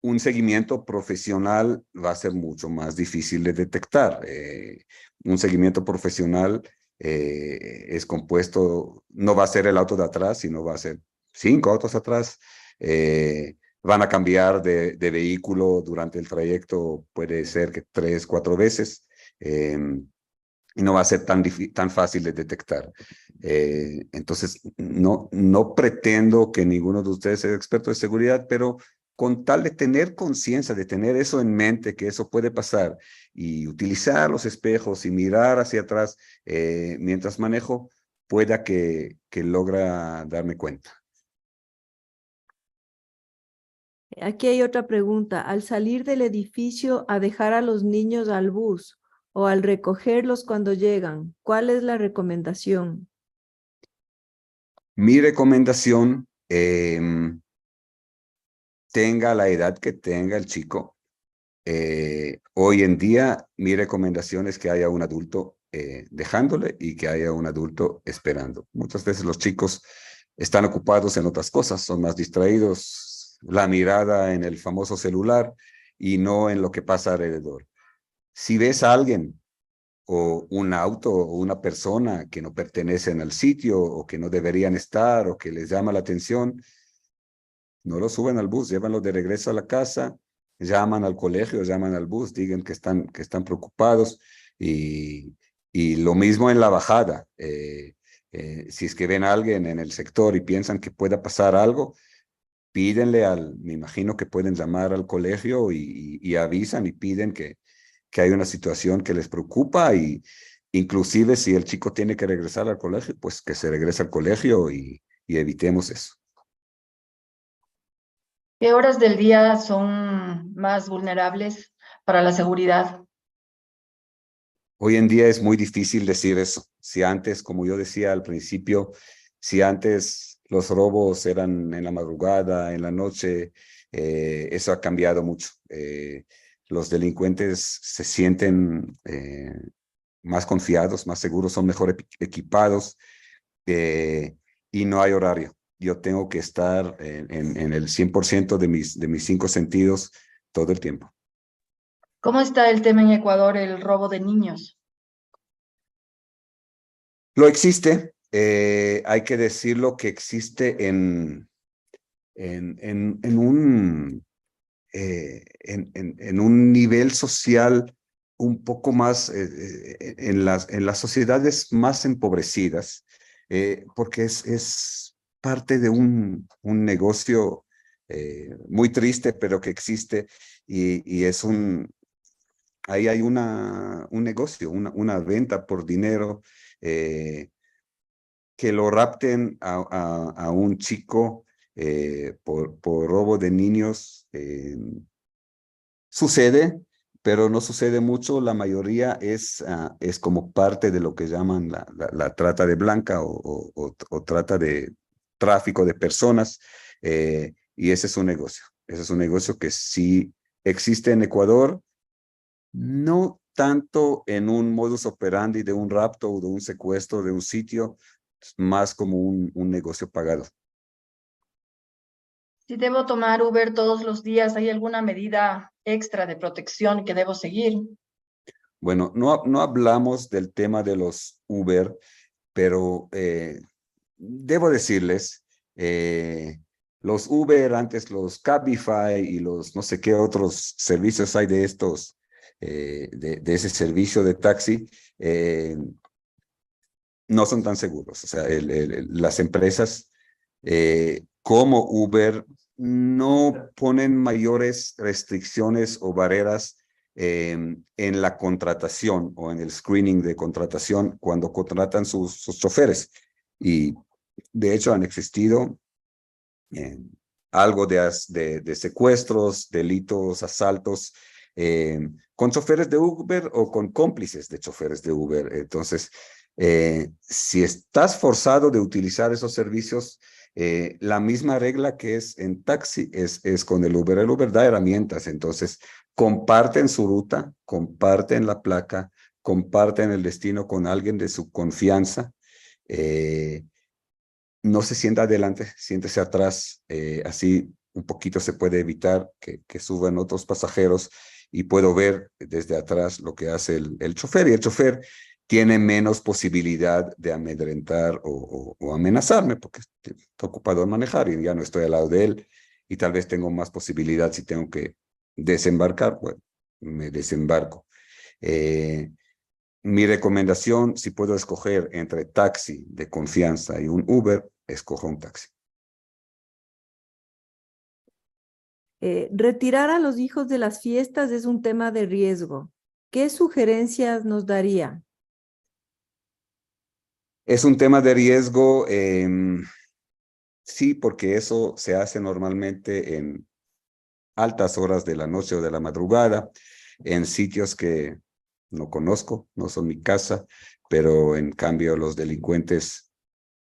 un seguimiento profesional va a ser mucho más difícil de detectar. Un seguimiento profesional es compuesto, no va a ser el auto de atrás, sino va a ser 5 autos atrás. Van a cambiar de vehículo durante el trayecto, puede ser que 3, 4 veces. Y no va a ser tan fácil de detectar. Entonces, no pretendo que ninguno de ustedes sea experto de seguridad, pero con tal de tener conciencia, de tener eso en mente, que eso puede pasar, y utilizar los espejos y mirar hacia atrás mientras manejo, pueda que logra darme cuenta. Aquí hay otra pregunta. Al salir del edificio a dejar a los niños al bus o al recogerlos cuando llegan, ¿cuál es la recomendación? Mi recomendación, tenga la edad que tenga el chico. Hoy en día, mi recomendación es que haya un adulto dejándole y que haya un adulto esperando. Muchas veces los chicos están ocupados en otras cosas, son más distraídos, la mirada en el famoso celular y no en lo que pasa alrededor. Si ves a alguien o un auto o una persona que no pertenecen al sitio o que no deberían estar o que les llama la atención, no lo suben al bus, llévanlo de regreso a la casa, llaman al colegio, llaman al bus, digan que están preocupados y lo mismo en la bajada. Si es que ven a alguien en el sector y piensan que pueda pasar algo, pídenle me imagino que pueden llamar al colegio y avisan y piden que hay una situación que les preocupa y inclusive si el chico tiene que regresar al colegio, pues que se regrese al colegio y evitemos eso. ¿Qué horas del día son más vulnerables para la seguridad? Hoy en día es muy difícil decir eso. Si antes, como yo decía al principio, si antes los robos eran en la madrugada, en la noche, eso ha cambiado mucho. Los delincuentes se sienten más confiados, más seguros, son mejor equipados y no hay horario. Yo tengo que estar en el 100% de mis 5 sentidos todo el tiempo. ¿Cómo está el tema en Ecuador, el robo de niños? Lo existe, hay que decirlo que existe en un nivel social un poco más, en las sociedades más empobrecidas, porque es parte de un negocio muy triste, pero que existe y ahí hay un negocio, una venta por dinero, que lo rapten a un chico por robo de niños. Sucede, pero no sucede mucho. La mayoría es como parte de lo que llaman la trata de blanca o trata de tráfico de personas. Y ese es un negocio. Ese es un negocio que sí existe en Ecuador, no tanto en un modus operandi de un rapto o de un secuestro de un sitio, más como un negocio pagado. Si debo tomar Uber todos los días, ¿hay alguna medida extra de protección que debo seguir? Bueno, no hablamos del tema de los Uber, pero debo decirles, los Uber, antes los Cabify y los no sé qué otros servicios hay de estos, de ese servicio de taxi, no son tan seguros. O sea, las empresas como Uber no ponen mayores restricciones o barreras en la contratación o en el screening de contratación cuando contratan sus choferes. Y de hecho han existido algo de secuestros, delitos, asaltos, con choferes de Uber o con cómplices de choferes de Uber. Entonces, si estás forzado de utilizar esos servicios, la misma regla que es en taxi es con el Uber. El Uber da herramientas, entonces comparten su ruta, comparten la placa, comparten el destino con alguien de su confianza. No se sienta adelante, siéntese atrás, así un poquito se puede evitar que suban otros pasajeros y puedo ver desde atrás lo que hace el chofer, y el chofer tiene menos posibilidad de amedrentar o amenazarme porque está ocupado en manejar y ya no estoy al lado de él, y tal vez tengo más posibilidad si tengo que desembarcar, bueno, me desembarco. Mi recomendación, si puedo escoger entre taxi de confianza y un Uber, escojo un taxi. Retirar a los hijos de las fiestas es un tema de riesgo. ¿Qué sugerencias nos daría? Es un tema de riesgo, sí, porque eso se hace normalmente en altas horas de la noche o de la madrugada, en sitios que no conozco, no son mi casa, pero en cambio los delincuentes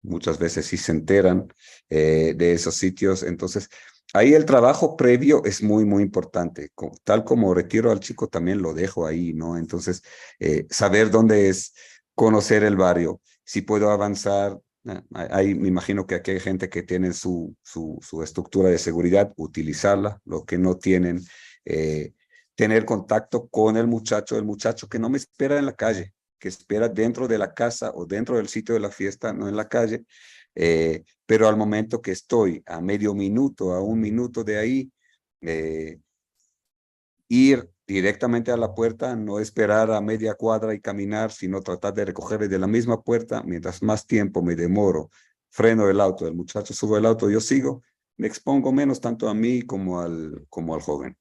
muchas veces sí se enteran de esos sitios. Entonces, ahí el trabajo previo es muy, muy importante. Tal como retiro al chico, también lo dejo ahí, ¿no? Entonces, saber dónde es, conocer el barrio, si puedo avanzar. Ahí me imagino que aquí hay gente que tiene su estructura de seguridad, utilizarla. Lo que no tienen, tener contacto con el muchacho que no me espera en la calle, que espera dentro de la casa o dentro del sitio de la fiesta, no en la calle, pero al momento que estoy a medio minuto, a un minuto de ahí, ir directamente a la puerta, no esperar a media cuadra y caminar, sino tratar de recoger de la misma puerta. Mientras más tiempo me demoro, freno el auto, el muchacho sube el auto, yo sigo, me expongo menos tanto a mí como al joven.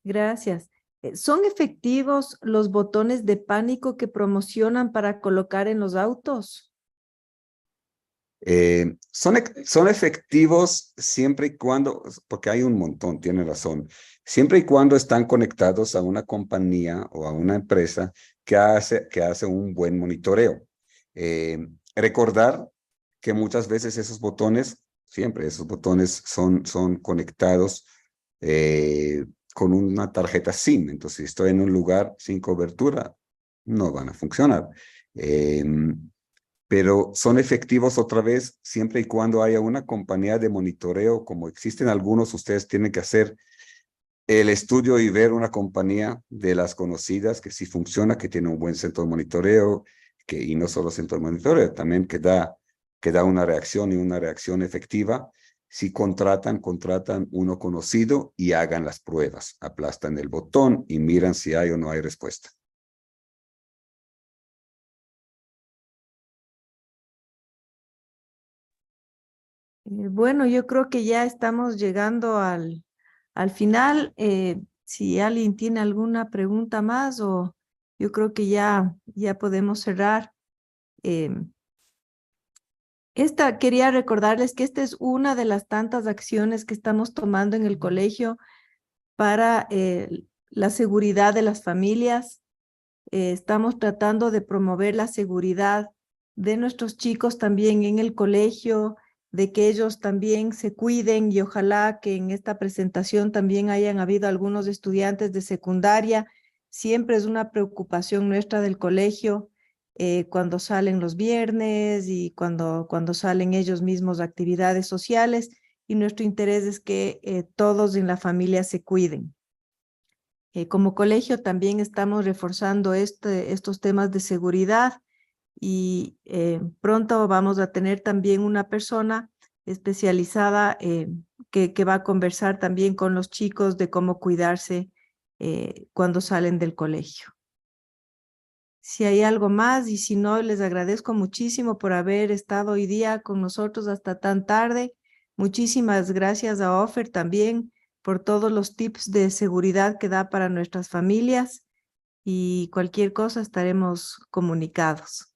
Gracias. ¿Son efectivos los botones de pánico que promocionan para colocar en los autos? Son efectivos siempre y cuando, porque hay un montón, tiene razón, siempre y cuando están conectados a una compañía o a una empresa que hace un buen monitoreo. Recordar que muchas veces esos botones, siempre esos botones son conectados con una tarjeta SIM. Entonces, si estoy en un lugar sin cobertura, no van a funcionar. Pero son efectivos otra vez siempre y cuando haya una compañía de monitoreo, como existen algunos. Ustedes tienen que hacer el estudio y ver una compañía de las conocidas que sí funciona, que tiene un buen centro de monitoreo, y no solo centro de monitoreo, también que da una reacción, y una reacción efectiva. Si contratan uno conocido y hagan las pruebas, aplastan el botón y miran si hay o no hay respuesta. Bueno, yo creo que ya estamos llegando al final. Si alguien tiene alguna pregunta más, o yo creo que ya podemos cerrar. Quería recordarles que esta es una de las tantas acciones que estamos tomando en el colegio para la seguridad de las familias. Estamos tratando de promover la seguridad de nuestros chicos también en el colegio, de que ellos también se cuiden, y ojalá que en esta presentación también hayan habido algunos estudiantes de secundaria. Siempre es una preocupación nuestra del colegio cuando salen los viernes y cuando salen ellos mismos a actividades sociales, y nuestro interés es que todos en la familia se cuiden. Como colegio también estamos reforzando estos temas de seguridad, y pronto vamos a tener también una persona especializada que va a conversar también con los chicos de cómo cuidarse cuando salen del colegio. Si hay algo más, y si no, les agradezco muchísimo por haber estado hoy día con nosotros hasta tan tarde. Muchísimas gracias a Ofer también por todos los tips de seguridad que da para nuestras familias y cualquier cosa estaremos comunicados.